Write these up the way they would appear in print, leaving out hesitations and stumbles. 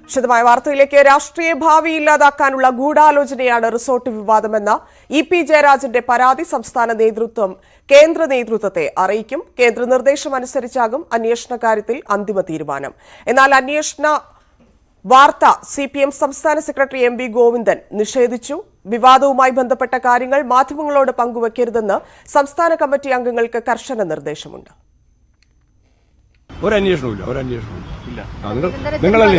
വിശദമായ വാർത്തയിലേക്ക്. രാഷ്ട്രീയ ഭാവി ഇല്ലാതാക്കാനുള്ള ഗൂഢാലോചനയാണ് റിസോർട്ട് വിവാദമെന്ന ഇ.പി. ജയരാജന്റെ പരാതി സംസ്ഥാന നേതൃത്വം കേന്ദ്ര നേതൃത്വത്തെ അറിയിക്കും. കേന്ദ്ര നിർദ്ദേശം അനുസരിച്ചാകും അന്വേഷണ കാര്യത്തിൽ അന്തിമ തീരുമാനം. എന്നാൽ അന്വേഷണ വാർത്ത CPM സംസ്ഥാന സെക്രട്ടറി M.V. ഗോവിന്ദൻ നിഷേധിച്ചു. വിവാദവുമായി ബന്ധപ്പെട്ട കാര്യങ്ങൾ മാധ്യമങ്ങളോട് പങ്കുവയ്ക്കരുതെന്ന് സംസ്ഥാന കമ്മിറ്റി അംഗങ്ങൾക്ക് കർശന നിർദ്ദേശമുണ്ട്. നിങ്ങളല്ലേ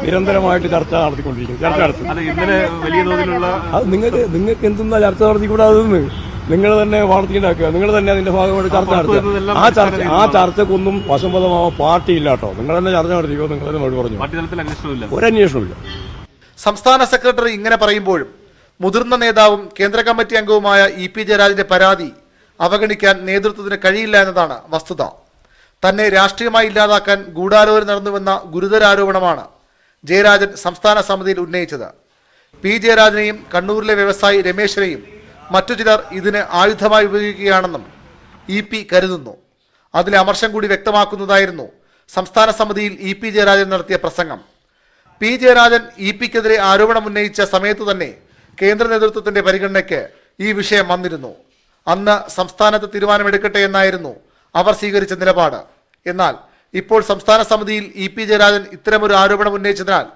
നിരന്തരമായിട്ട് ചർച്ച നടത്തിക്കൊണ്ടിരിക്കുന്നത്. ചർച്ച നിങ്ങൾക്ക് എന്തെന്നാ ചർച്ച നടത്തിക്കൂടാതെന്ന് നിങ്ങൾ തന്നെ വാർത്തയുണ്ടാക്കുക. നിങ്ങൾ തന്നെ അതിന്റെ ഭാഗമായിട്ട് ചർച്ച നടത്തുക. ആ ചർച്ചക്കൊന്നും വശംബദ്ധമാവാൻ പാർട്ടിയില്ല കേട്ടോ. നിങ്ങൾ തന്നെ ചർച്ച നടത്തിക്കോ. നിങ്ങൾ തന്നെ മറുപടി പറഞ്ഞു. ഒരു അന്വേഷണമില്ല. സംസ്ഥാന സെക്രട്ടറി ഇങ്ങനെ പറയുമ്പോഴും മുതിർന്ന നേതാവും കേന്ദ്ര കമ്മിറ്റി അംഗവുമായ ഇ.പി. ജയരാജന്റെ പരാതി അവഗണിക്കാൻ നേതൃത്വത്തിന് കഴിയില്ല എന്നതാണ് വസ്തുത. തന്നെ രാഷ്ട്രീയമായി ഇല്ലാതാക്കാൻ ഗൂഢാലോചന നടന്നുവെന്ന ഗുരുതര ആരോപണമാണ് ജയരാജൻ സംസ്ഥാന സമിതിയിൽ ഉന്നയിച്ചത്. പി. ജയരാജനെയും കണ്ണൂരിലെ വ്യവസായി രമേശിനെയും മറ്റു ചിലർ ഇതിന് ആയുധമായി ഉപയോഗിക്കുകയാണെന്നും ഇ.പി. കരുതുന്നു. അതിലെ അമർഷം കൂടി വ്യക്തമാക്കുന്നതായിരുന്നു സംസ്ഥാന സമിതിയിൽ ഇ.പി. ജയരാജൻ നടത്തിയ പ്രസംഗം. പി. ജയരാജൻ ഇ.പി.ക്കെതിരെ ആരോപണം ഉന്നയിച്ച സമയത്തു തന്നെ കേന്ദ്ര നേതൃത്വത്തിന്റെ പരിഗണനയ്ക്ക് ഈ വിഷയം വന്നിരുന്നു. അന്ന് സംസ്ഥാനത്ത് തീരുമാനമെടുക്കട്ടെ എന്നായിരുന്നു അവർ സ്വീകരിച്ച നിലപാട്. എന്നാൽ ഇപ്പോൾ സംസ്ഥാന സമിതിയിൽ ഇ.പി. ജയരാജൻ ഇത്തരമൊരു ആരോപണം ഉന്നയിച്ചതിനാൽ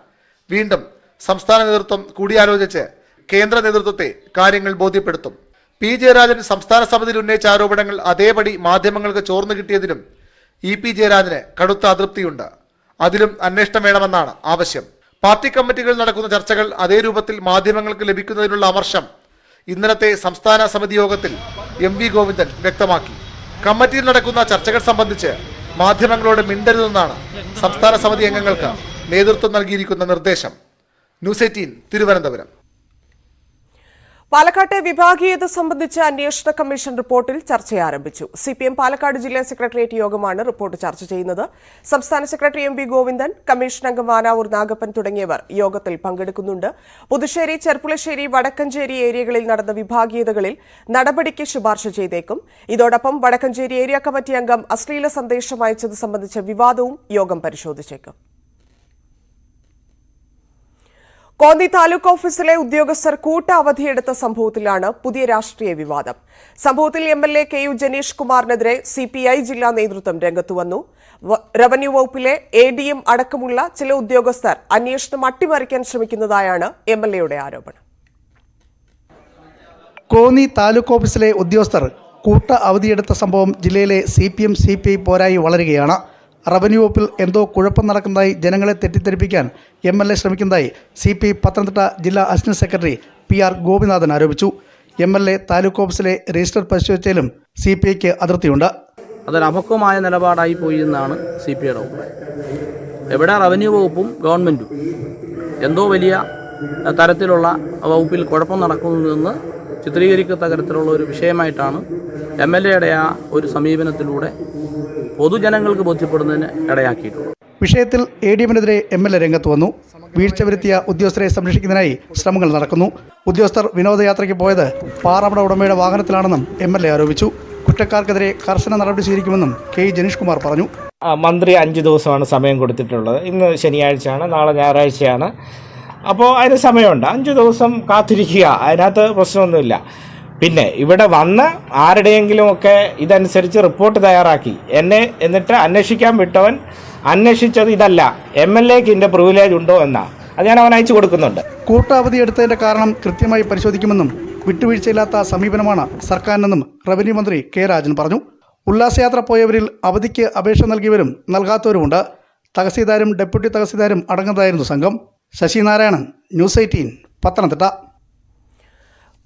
വീണ്ടും സംസ്ഥാന നേതൃത്വം കൂടിയാലോചിച്ച് കേന്ദ്ര നേതൃത്വത്തെ കാര്യങ്ങൾ ബോധ്യപ്പെടുത്തും. പി. ജയരാജൻ സംസ്ഥാന സമിതിയിൽ ഉന്നയിച്ച ആരോപണങ്ങൾ അതേപടി മാധ്യമങ്ങൾക്ക് ചോർന്നു കിട്ടിയതിലും ഇ.പി. ജയരാജന് കടുത്ത അതൃപ്തിയുണ്ട്. അതിലും അന്വേഷണം വേണമെന്നാണ് ആവശ്യം. പാർട്ടി കമ്മിറ്റികളിൽ നടക്കുന്ന ചർച്ചകൾ അതേ രൂപത്തിൽ മാധ്യമങ്ങൾക്ക് ലഭിക്കുന്നതിനുള്ള അമർഷം ഇന്നലത്തെ സംസ്ഥാന സമിതി യോഗത്തിൽ M.V. ഗോവിന്ദൻ വ്യക്തമാക്കി. കമ്മിറ്റിയിൽ നടക്കുന്ന ചർച്ചകൾ സംബന്ധിച്ച് മാധ്യമങ്ങളോട് മിണ്ടരുതെന്നാണ് സംസ്ഥാന സമിതി അംഗങ്ങൾക്ക് നേതൃത്വം നൽകിയിരിക്കുന്ന നിർദ്ദേശം. ന്യൂസ് 18 തിരുവനന്തപുരം. പാലക്കാട്ടെ വിഭാഗീയത സംബന്ധിച്ച അന്വേഷണ കമ്മീഷൻ റിപ്പോർട്ടിൽ ചർച്ച ആരംഭിച്ചു. CPM പാലക്കാട് ജില്ലാ സെക്രട്ടേറിയറ്റ് യോഗമാണ് റിപ്പോർട്ട് ചർച്ച ചെയ്യുന്നത്. സംസ്ഥാന സെക്രട്ടറി M.V. ഗോവിന്ദൻ, കമ്മീഷൻ അംഗം വാനാവൂർ നാഗപ്പൻ തുടങ്ങിയവർ യോഗത്തിൽ പങ്കെടുക്കുന്നുണ്ട്. പുതുശ്ശേരി, ചെർപ്പുളശ്ശേരി, വടക്കഞ്ചേരി ഏരിയകളിൽ നടന്ന വിഭാഗീയതകളിൽ നടപടിക്ക് ശുപാർശ ചെയ്തേക്കും. ഇതോടൊപ്പം വടക്കഞ്ചേരി ഏരിയ കമ്മിറ്റി അംഗം അശ്ലീല സന്ദേശം അയച്ചത് സംബന്ധിച്ച വിവാദവും യോഗം പരിശോധിച്ചേക്കും. കോന്നി താലൂക്ക് ഓഫീസിലെ ഉദ്യോഗസ്ഥർ കൂട്ട അവധിയെടുത്ത സംഭവത്തിലാണ് പുതിയ രാഷ്ട്രീയ വിവാദം. സംഭവത്തിൽ MLA KU ജനീഷ് കുമാറിനെതിരെ CPI ജില്ലാ നേതൃത്വം രംഗത്തുവന്നു. റവന്യൂ വകുപ്പിലെ ADM അടക്കമുള്ള ചില ഉദ്യോഗസ്ഥർ അന്വേഷണം അട്ടിമറിക്കാൻ ശ്രമിക്കുന്നതായാണ് MLAയുടെ ആരോപണം. കോന്നി താലൂക്ക് ഓഫീസിലെ ഉദ്യോഗസ്ഥർ കൂട്ട അവധിയെടുത്ത സംഭവം ജില്ലയിലെ CPM CPI പോരായി വളരുകയാണ്. റവന്യൂ വകുപ്പിൽ എന്തോ കുഴപ്പം നടക്കുന്നതായി ജനങ്ങളെ തെറ്റിദ്ധരിപ്പിക്കാൻ MLA ശ്രമിക്കുന്നതായി CPI പത്തനംതിട്ട ജില്ലാ അസിസ്റ്റന്റ് സെക്രട്ടറി PR ഗോപിനാഥൻ ആരോപിച്ചു. MLA താലൂക്ക് ഓഫീസിലെ രജിസ്റ്റർ പരിശോധിച്ചാലും CPIക്ക് അതിർത്തിയുണ്ട്. അതൊരു അപക്വമായ നിലപാടായി പോയി എന്നാണ് CPIയുടെ അഭിപ്രായം. എവിടെ റവന്യൂ വകുപ്പും ഗവൺമെൻറ്റും എന്തോ വലിയ തരത്തിലുള്ള വകുപ്പിൽ കുഴപ്പം നടക്കുന്നതെന്ന് ചിത്രീകരിക്കത്തക്ക തരത്തിലുള്ള ഒരു വിഷയമായിട്ടാണ് MLAയുടെ ആ ഒരു സമീപനത്തിലൂടെ പൊതുജനങ്ങൾക്ക് ബോധ്യപ്പെടുന്നതിന് ഇടയാക്കിയിട്ടുള്ളത്. വിഷയത്തിൽ ADMനെതിരെ MLA രംഗത്ത് വന്നു. വീഴ്ച വരുത്തിയ ഉദ്യോഗസ്ഥരെ സംരക്ഷിക്കുന്നതിനായി ശ്രമങ്ങൾ നടക്കുന്നു. ഉദ്യോഗസ്ഥർ വിനോദയാത്രയ്ക്ക് പോയത് പാറമട ഉടമയുടെ വാഹനത്തിലാണെന്നും MLA ആരോപിച്ചു. കുറ്റക്കാർക്കെതിരെ കർശന നടപടി സ്വീകരിക്കുമെന്നും KU ജനീഷ് കുമാർ പറഞ്ഞു. മന്ത്രി 5 ദിവസമാണ് സമയം കൊടുത്തിട്ടുള്ളത്. ഇന്ന് ശനിയാഴ്ചയാണ്, നാളെ ഞായറാഴ്ചയാണ്. അപ്പോൾ അതിന് സമയമുണ്ട്. 5 ദിവസം കാത്തിരിക്കുക, അതിനകത്ത് പ്രശ്നമൊന്നുമില്ല. പിന്നെ ഇവിടെ വന്ന് ആരുടെയെങ്കിലുമൊക്കെ ഇതനുസരിച്ച് റിപ്പോർട്ട് തയ്യാറാക്കി എന്നിട്ട് അന്വേഷിക്കാൻ വിട്ടവൻ അന്വേഷിച്ചത് ഇതല്ല, MLAക്ക് ഇതിൻ്റെ പ്രിവിലേജ് ഉണ്ടോ എന്നാ, അത് ഞാൻ അവൻ അയച്ചു കൊടുക്കുന്നുണ്ട്. കൂട്ടാവധി എടുത്തതിൻ്റെ കാരണം കൃത്യമായി പരിശോധിക്കുമെന്നും വിട്ടുവീഴ്ചയില്ലാത്ത സമീപനമാണ് സർക്കാരിനെന്നും റവന്യൂ മന്ത്രി K. രാജൻ പറഞ്ഞു. ഉല്ലാസയാത്ര പോയവരിൽ അവധിക്ക് അപേക്ഷ നൽകിയവരും നൽകാത്തവരുമുണ്ട്. തഹസീൽദാരും ഡെപ്യൂട്ടി തഹസീൽദാരും അടങ്ങുന്നതായിരുന്നു സംഘം. ശശിനാരായണൻ, ന്യൂസ് 18 പത്തനംതിട്ട.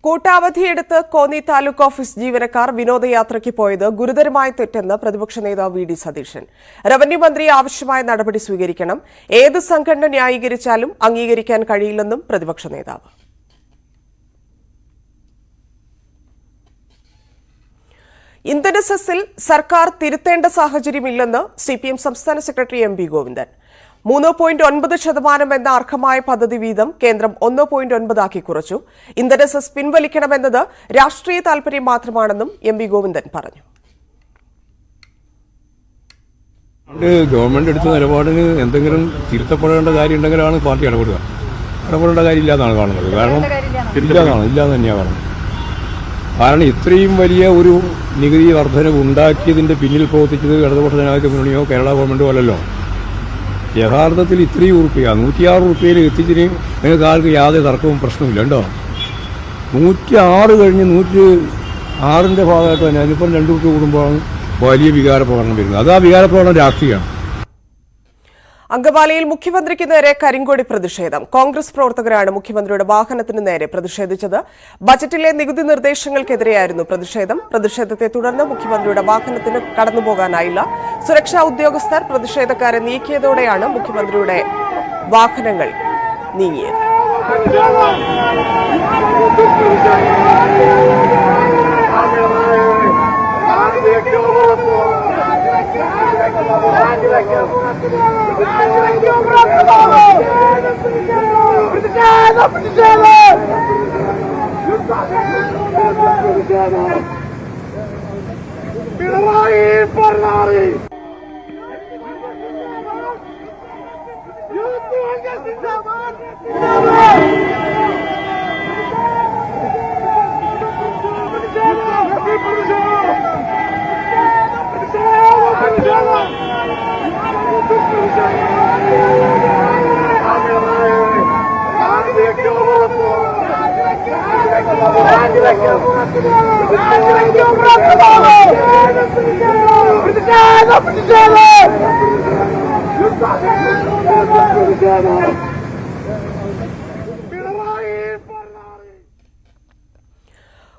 കൂട്ടാവധിയെടുത്ത് കോന്നി താലൂക്ക് ഓഫീസ് ജീവനക്കാർ വിനോദയാത്രയ്ക്ക് പോയത് ഗുരുതരമായ തെറ്റെന്ന് പ്രതിപക്ഷ നേതാവ് VD സതീശൻ. റവന്യൂ മന്ത്രി ആവശ്യമായ നടപടി സ്വീകരിക്കണം. ഏത് സംഘടന ന്യായീകരിച്ചാലും അംഗീകരിക്കാൻ കഴിയില്ലെന്നും പ്രതിപക്ഷ നേതാവ്. ഇന്ധന സെസ്സിൽ സർക്കാർ തിരുത്തേണ്ട സാഹചര്യമില്ലെന്ന് CPM സംസ്ഥാന സെക്രട്ടറി M.V. ഗോവിന്ദൻ. 3.9% എന്ന അർഹമായ പദ്ധതി വീതം കേന്ദ്രം 1.9 ആക്കി കുറച്ചു. ഇന്ധന സെസ് പിൻവലിക്കണമെന്നത് രാഷ്ട്രീയ താൽപര്യം മാത്രമാണെന്നും M.V. ഗോവിന്ദൻ പറഞ്ഞു. ഗവൺമെന്റ് എടുത്ത നിലപാടിന് എന്തെങ്കിലും തിരുത്തപ്പെടേണ്ട കാര്യം ഉണ്ടെങ്കിലാണ് പാർട്ടി ഇടപെടേണ്ട കാര്യമില്ല എന്നാണ് കാണുന്നത്. കാരണം ഇല്ലാന്ന് തന്നെയാണ് കാണുന്നത്. കാരണം ഇത്രയും വലിയ ഒരു നികുതി വർധനവ് ഉണ്ടാക്കിയതിന്റെ പിന്നിൽ പ്രവർത്തിച്ചത് ഇടതുപക്ഷ ജനാധിപത്യ മുന്നണിയോ കേരള ഗവൺമെന്റോ അല്ലല്ലോ. യഥാർത്ഥത്തിൽ ഇത്രയും ഉറുപ്പിക 106 ഉറുപ്പികയിൽ എത്തിച്ചതിന് നിങ്ങൾക്ക് ആർക്ക് യാതൊരു തർക്കവും പ്രശ്നമില്ല കേട്ടോ. 106 കഴിഞ്ഞ് 106ന്റെ ഭാഗമായിട്ട് തന്നെ അതിനിപ്പം 2 ഉറുപ്പിക കൂടുമ്പോഴാണ് വലിയ വികാരപ്രകടനം വരുന്നത്. അത് ആ വികാരപ്രകടനം രാഷ്ട്രീയമാണ്. അങ്കമാലിയിൽ മുഖ്യമന്ത്രിക്ക് നേരെ കരിങ്കൊടി പ്രതിഷേധം. കോൺഗ്രസ് പ്രവർത്തകരാണ് മുഖ്യമന്ത്രിയുടെ വാഹനത്തിന് നേരെ പ്രതിഷേധിച്ചത്. ബജറ്റിലെ നികുതി നിർദ്ദേശങ്ങൾക്കെതിരെയായിരുന്നു പ്രതിഷേധം. പ്രതിഷേധത്തെ തുടർന്ന് മുഖ്യമന്ത്രിയുടെ വാഹനത്തിന് കടന്നുപോകാനായില്ല. സുരക്ഷാ ഉദ്യോഗസ്ഥർ പ്രതിഷേധക്കാരെ നീക്കിയതോടെയാണ് മുഖ്യമന്ത്രിയുടെ വാഹനങ്ങൾ നീങ്ങിയത്.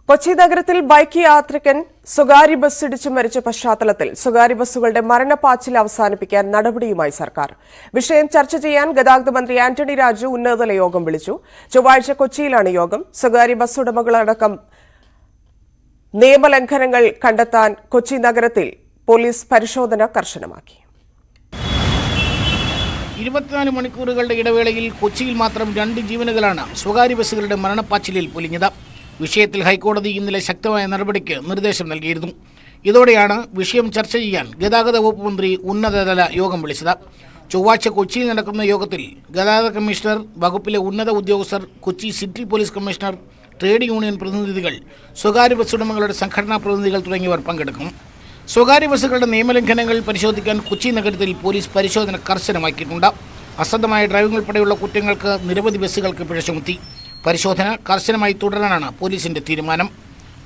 കൊച്ചി നഗരത്തിൽ ബൈക്ക് യാത്രികൻ സ്വകാര്യ ബസ് ഇടിച്ചു മരിച്ച പശ്ചാത്തലത്തിൽ സ്വകാര്യ ബസ്സുകളുടെ മരണപ്പാച്ചിൽ അവസാനിപ്പിക്കാൻ നടപടിയുമായി സർക്കാർ. വിഷയം ചർച്ച ചെയ്യാൻ ഗതാഗത മന്ത്രി ആന്റണി രാജു ഉന്നതതല യോഗം വിളിച്ചു. ചൊവ്വാഴ്ച കൊച്ചിയിലാണ് യോഗം. സ്വകാര്യ ബസ് ഉടമകളടക്കം നിയമലംഘനങ്ങൾ കണ്ടെത്താൻ കൊച്ചി നഗരത്തിൽ പോലീസ് പരിശോധന കർശനമാക്കി. 24 മണിക്കൂറുകളുടെ ഇടവേളയിൽ കൊച്ചിയിൽ മാത്രം 2 ജീവനുകളാണ് സ്വകാര്യ ബസ്സുകളുടെ മരണപ്പാച്ചിലിൽ പൊലിഞ്ഞത്. വിഷയത്തിൽ ഹൈക്കോടതി ഇന്നലെ ശക്തമായ നടപടിക്ക് നിർദ്ദേശം നൽകിയിരുന്നു. ഇതോടെയാണ് വിഷയം ചർച്ച ചെയ്യാൻ ഗതാഗത വകുപ്പ് മന്ത്രി ഉന്നതതല യോഗം വിളിച്ചത്. ചൊവ്വാഴ്ച കൊച്ചിയിൽ നടക്കുന്ന യോഗത്തിൽ ഗതാഗത കമ്മീഷണർ, വകുപ്പിലെ ഉന്നത ഉദ്യോഗസ്ഥർ, Kochi city police commissioner, trade union പ്രതിനിധികൾ, സ്വകാര്യ ബസ് ഉടമകളുടെ സംഘടനാ പ്രതിനിധികൾ തുടങ്ങിയവർ പങ്കെടുക്കും. സ്വകാര്യ ബസ്സുകളുടെ നിയമലംഘനങ്ങൾ പരിശോധിക്കാൻ കൊച്ചി നഗരത്തിൽ പോലീസ് പരിശോധന കർശനമാക്കിയിട്ടുണ്ട്. അശ്രദ്ധമായ ഡ്രൈവിംഗ് ഉൾപ്പെടെയുള്ള കുറ്റങ്ങൾക്ക് നിരവധി ബസ്സുകൾക്ക് പിഴ ചുമത്തി. പരിശോധന കർശനമായി തുടരാനാണ് പോലീസിന്റെ തീരുമാനം.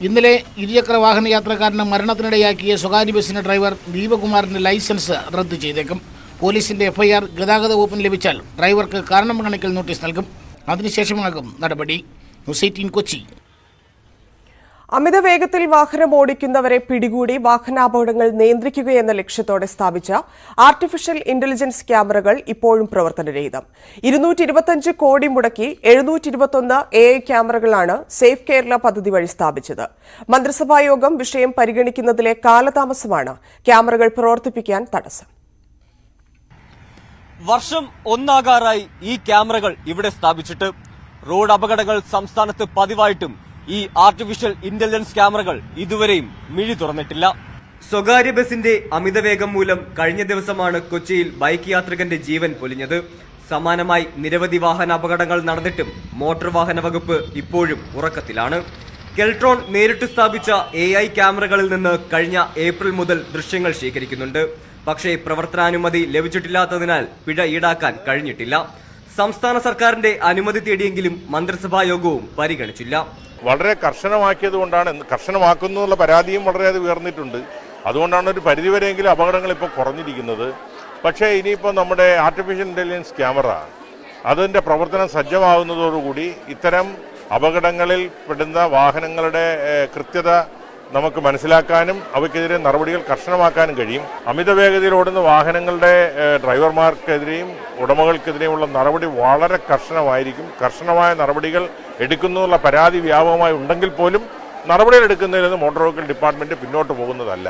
ഇന്നലെ ഇരുചക്ര വാഹന യാത്രക്കാരന് മരണത്തിനിടയാക്കിയ സ്വകാര്യ ബസ്സിന്റെ ഡ്രൈവർ ദീപകുമാറിന്റെ ലൈസൻസ് റദ്ദു ചെയ്തേക്കും. പോലീസിന്റെ എഫ്ഐആർ ഗതാഗത വകുപ്പിന് ലഭിച്ചാൽ ഡ്രൈവർക്ക് കാരണം കാണിക്കൽ നോട്ടീസ് നൽകും. അതിനുശേഷമാകും നടപടി. ന്യൂസ് 18 കൊച്ചി. അമിത വേഗത്തിൽ വാഹനം ഓടിക്കുന്നവരെ പിടികൂടി വാഹനാപകടങ്ങൾ നിയന്ത്രിക്കുകയെന്ന ലക്ഷ്യത്തോടെ സ്ഥാപിച്ച ആർട്ടിഫിഷ്യൽ ഇന്റലിജൻസ് ക്യാമറകൾ ഇപ്പോഴും പ്രവർത്തനരഹിതം. 225 കോടി മുടക്കി 721 AI ക്യാമറകളാണ് സേഫ് കേരള പദ്ധതി വഴി സ്ഥാപിച്ചത്. മന്ത്രിസഭായോഗം വിഷയം പരിഗണിക്കുന്നതിലെ കാലതാമസമാണ് ക്യാമറകൾ പ്രവർത്തിപ്പിക്കാൻ തടസ്സം. വർഷം ഒന്നാകാറായി ഈ ക്യാമറകൾ ഇവിടെ സ്ഥാപിച്ചിട്ട്. റോഡ് അപകടങ്ങൾ സംസ്ഥാനത്ത് പതിവായിട്ടും ഈ ആർട്ടിഫിഷ്യൽ ഇന്റലിജൻസ് ക്യാമറകൾ ഇതുവരെയും മിഴി തുറന്നിട്ടില്ല. സ്വകാര്യ ബസിന്റെ അമിതവേഗം മൂലം കഴിഞ്ഞ ദിവസമാണ് കൊച്ചിയിൽ ബൈക്ക് യാത്രികന്റെ ജീവൻ പൊലിഞ്ഞത്. സമാനമായി നിരവധി വാഹനാപകടങ്ങൾ നടന്നിട്ടും മോട്ടോർ വാഹന വകുപ്പ് ഇപ്പോഴും ഉറക്കത്തിലാണ്. കെൽട്രോൺ നേരിട്ട് സ്ഥാപിച്ച AI ക്യാമറകളിൽ നിന്ന് കഴിഞ്ഞ ഏപ്രിൽ മുതൽ ദൃശ്യങ്ങൾ ശേഖരിക്കുന്നുണ്ട്. പക്ഷേ പ്രവർത്തനാനുമതി ലഭിച്ചിട്ടില്ലാത്തതിനാൽ പിഴ ഈടാക്കാൻ കഴിഞ്ഞിട്ടില്ല. സംസ്ഥാന സർക്കാരിന്റെ അനുമതി തേടിയെങ്കിലും മന്ത്രിസഭാ യോഗവും പരിഗണിച്ചില്ല. വളരെ കർശനമാക്കിയതുകൊണ്ടാണ്, കർശനമാക്കുന്നുള്ള പരാതിയും വളരെയധികം ഉയർന്നിട്ടുണ്ട്. അതുകൊണ്ടാണ് ഒരു പരിധിവരെയെങ്കിലും അപകടങ്ങൾ ഇപ്പോൾ കുറഞ്ഞിരിക്കുന്നത്. പക്ഷേ ഇനിയിപ്പോൾ നമ്മുടെ ആർട്ടിഫിഷ്യൽ ഇൻ്റലിജൻസ് ക്യാമറ അതിൻ്റെ പ്രവർത്തനം സജ്ജമാകുന്നതോടുകൂടി ഇത്തരം അപകടങ്ങളിൽ പെടുന്ന വാഹനങ്ങളുടെ കൃത്യത നമുക്ക് മനസ്സിലാക്കാനും അവയ്ക്കെതിരെ നടപടികൾ കർശനമാക്കാനും കഴിയും. അമിത വേഗതയിൽ ഓടുന്ന വാഹനങ്ങളുടെ ഡ്രൈവർമാർക്കെതിരെയും ഉടമകൾക്കെതിരെയുമുള്ള നടപടി വളരെ കർശനമായിരിക്കും. കർശനമായ നടപടികൾ എടുക്കുന്നുള്ള പരാതി വ്യാപകമായി ഉണ്ടെങ്കിൽ പോലും നടപടികൾ എടുക്കുന്നതിൽ നിന്ന് മോട്ടോർ വെഹിക്കിൾ ഡിപ്പാർട്ട്മെന്റ് പിന്നോട്ട് പോകുന്നതല്ല.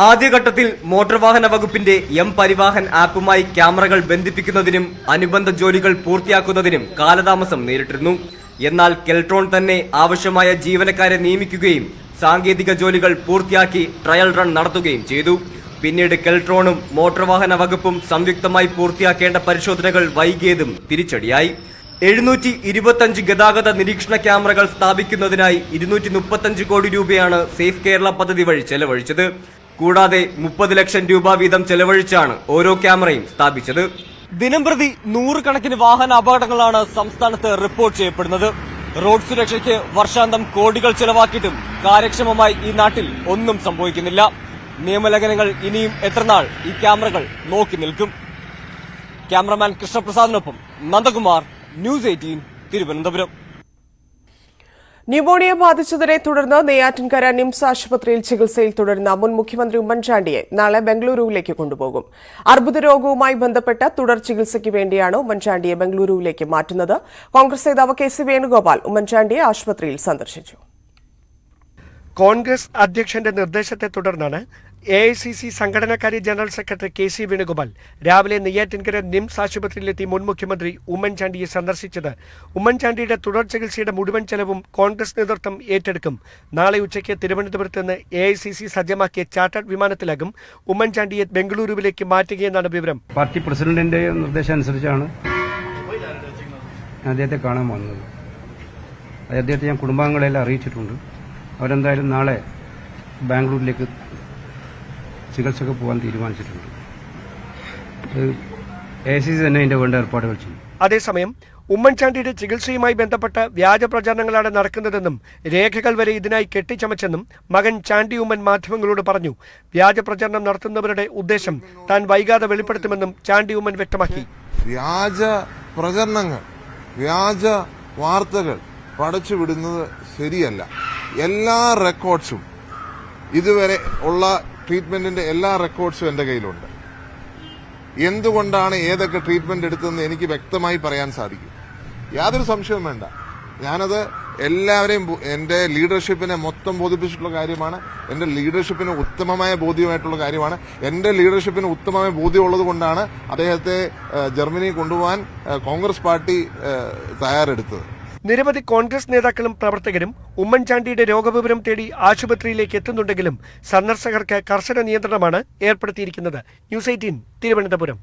ആദ്യഘട്ടത്തിൽ മോട്ടോർ വാഹന വകുപ്പിന്റെ പരിവാഹൻ ആപ്പുമായി ക്യാമറകൾ ബന്ധിപ്പിക്കുന്നതിനും അനുബന്ധ ജോലികൾ പൂർത്തിയാക്കുന്നതിനും കാലതാമസം നേരിട്ടിരുന്നു. എന്നാൽ കെൽട്രോൺ തന്നെ ആവശ്യമായ ജീവനക്കാരെ നിയമിക്കുകയും സാങ്കേതിക ജോലികൾ പൂർത്തിയാക്കി ട്രയൽ റൺ നടത്തുകയും ചെയ്തു. പിന്നീട് കെൽട്രോണും മോട്ടോർ വാഹന വകുപ്പും സംയുക്തമായി പൂർത്തിയാക്കേണ്ട പരിശോധനകൾ വൈകിയതും തിരിച്ചടിയായി. 725 ഗതാഗത നിരീക്ഷണ ക്യാമറകൾ സ്ഥാപിക്കുന്നതിനായി 235 കോടി രൂപയാണ് സേഫ് കേരള പദ്ധതി വഴി ചെലവഴിച്ചത്. കൂടാതെ 30 ലക്ഷം രൂപ വീതം ചെലവഴിച്ചാണ് ഓരോ ക്യാമറയും സ്ഥാപിച്ചത്. ദിനംപ്രതി 100 കണക്കിന് വാഹന അപകടങ്ങളാണ് സംസ്ഥാനത്ത് റിപ്പോർട്ട് ചെയ്യപ്പെടുന്നത്. റോഡ് സുരക്ഷയ്ക്ക് വർഷാന്തം കോടികൾ ചെലവാക്കിയിട്ടും കാര്യക്ഷമമായി ഈ നാട്ടിൽ ഒന്നും സംഭവിക്കുന്നില്ല. നിയമലംഘനങ്ങൾ ഇനിയും എത്രനാൾ ഈ ക്യാമറകൾ നോക്കി നിൽക്കും? ക്യാമറമാൻ കൃഷ്ണപ്രസാദിനൊപ്പം നന്ദകുമാർ, ന്യൂസ് 18 തിരുവനന്തപുരം. ന്യൂമോണിയ ബാധിച്ചതിനെ തുടർന്ന് നെയ്യാറ്റിൻകര നിംസ് ആശുപത്രിയിൽ ചികിത്സയിൽ തുടരുന്ന മുൻ മുഖ്യമന്ത്രി ഉമ്മൻചാണ്ടിയെ നാളെ ബംഗളൂരുവിലേക്ക് കൊണ്ടുപോകും. അർബുദ രോഗവുമായി ബന്ധപ്പെട്ട് തുടർ ചികിത്സയ്ക്ക് വേണ്ടിയാണ് ഉമ്മൻചാണ്ടിയെ ബംഗളൂരുവിലേക്ക് മാറ്റുന്നത്. കോൺഗ്രസ് നേതാവ് കെ സി വേണുഗോപാൽ ഉമ്മൻചാണ്ടിയെ ആശുപത്രിയിൽ സന്ദർശിച്ചു. കോൺഗ്രസ് അധ്യക്ഷന്റെ നിർദ്ദേശത്തെ തുടർന്നാണ് AICC സംഘടനാകാര്യ general secretary K C Venugopal രാവിലെ നെയ്യാറ്റിൻകര നിംസ് ആശുപത്രിയിലെത്തി മുൻ മുഖ്യമന്ത്രി ഉമ്മൻചാണ്ടിയെ സന്ദർശിച്ചത്. ഉമ്മൻചാണ്ടിയുടെ തുടർ ചികിത്സയുടെ മുഴുവൻ ചെലവും കോൺഗ്രസ് നേതൃത്വം ഏറ്റെടുക്കും. നാളെ ഉച്ചയ്ക്ക് തിരുവനന്തപുരത്ത് നിന്ന് AICC സജ്ജമാക്കിയ ചാർട്ടേഡ് വിമാനത്തിലാകും ഉമ്മൻചാണ്ടിയെ ബംഗളൂരുവിലേക്ക് മാറ്റുകയെന്നാണ് വിവരം. പാർട്ടി പ്രസിഡന്റിന്റെ നിർദ്ദേശമനുസരിച്ചാണ് അദ്ദേഹത്തെ കാണാൻ വന്നത്. അദ്ദേഹത്തെ ഞാൻ കുടുംബാംഗങ്ങളെല്ലാം അറിയിച്ചിട്ടുണ്ട്. അവരെന്തായാലും നാളെ ബാംഗ്ലൂരിലേക്ക് ചികിത്സക്ക് പോകാൻ തീരുമാനിച്ചിട്ടുണ്ട്. AICC തന്നെ അതിന്റെ വേണ്ട ഏർപ്പാടുകൾ ചെയ്യും. അതേസമയം ഉമ്മൻചാണ്ടിയുടെ ചികിത്സയുമായി ബന്ധപ്പെട്ട വ്യാജ പ്രചാരണങ്ങളാണ് നടക്കുന്നതെന്നും രേഖകൾ വരെ ഇതിനായി കെട്ടിച്ചമച്ചെന്നും മകൻ ചാണ്ടി ഉമ്മൻ മാധ്യമങ്ങളോട് പറഞ്ഞു. വ്യാജ പ്രചാരണം നടത്തുന്നവരുടെ ഉദ്ദേശം താൻ വൈകാതെ വെളിപ്പെടുത്തുമെന്നും ചാണ്ടി ഉമ്മൻ വ്യക്തമാക്കി. വ്യാജ പ്രചരണങ്ങൾ, വ്യാജ വാർത്തകൾ പടച്ചുവിടുന്നത് ശരിയല്ല. എല്ലാ റെക്കോർഡ്സും, ഇതുവരെ ഉള്ള ട്രീറ്റ്മെന്റിന്റെ എല്ലാ റെക്കോർഡ്സും എന്റെ കയ്യിലുണ്ട്. എന്തുകൊണ്ടാണ് ഏതൊക്കെ ട്രീറ്റ്മെന്റ് എടുത്തതെന്ന് എനിക്ക് വ്യക്തമായി പറയാൻ സാധിക്കും. യാതൊരു സംശയവും വേണ്ട. ഞാനത് എല്ലാവരെയും, എന്റെ ലീഡർഷിപ്പിനെ മൊത്തം ബോധിപ്പിച്ചിട്ടുള്ള കാര്യമാണ്. എന്റെ ലീഡർഷിപ്പിന് ഉത്തമമായ ബോധ്യമായിട്ടുള്ള കാര്യമാണ്. എന്റെ ലീഡർഷിപ്പിന് ഉത്തമമായ ബോധ്യമുള്ളത് കൊണ്ടാണ് അദ്ദേഹത്തെ ജർമ്മനി കൊണ്ടുപോകാൻ കോൺഗ്രസ് പാർട്ടി തയ്യാറെടുത്തത്. നിരവധി കോൺഗ്രസ് നേതാക്കളും പ്രവർത്തകരും ഉമ്മൻചാണ്ടിയുടെ രോഗവിവരം തേടി ആശുപത്രിയിലേക്ക് എത്തുന്നുണ്ടെങ്കിലും സന്ദർശകർക്ക് കർശന നിയന്ത്രണമാണ് ഏർപ്പെടുത്തിയിരിക്കുന്നത്. ന്യൂസ് 18 തിരുവനന്തപുരം.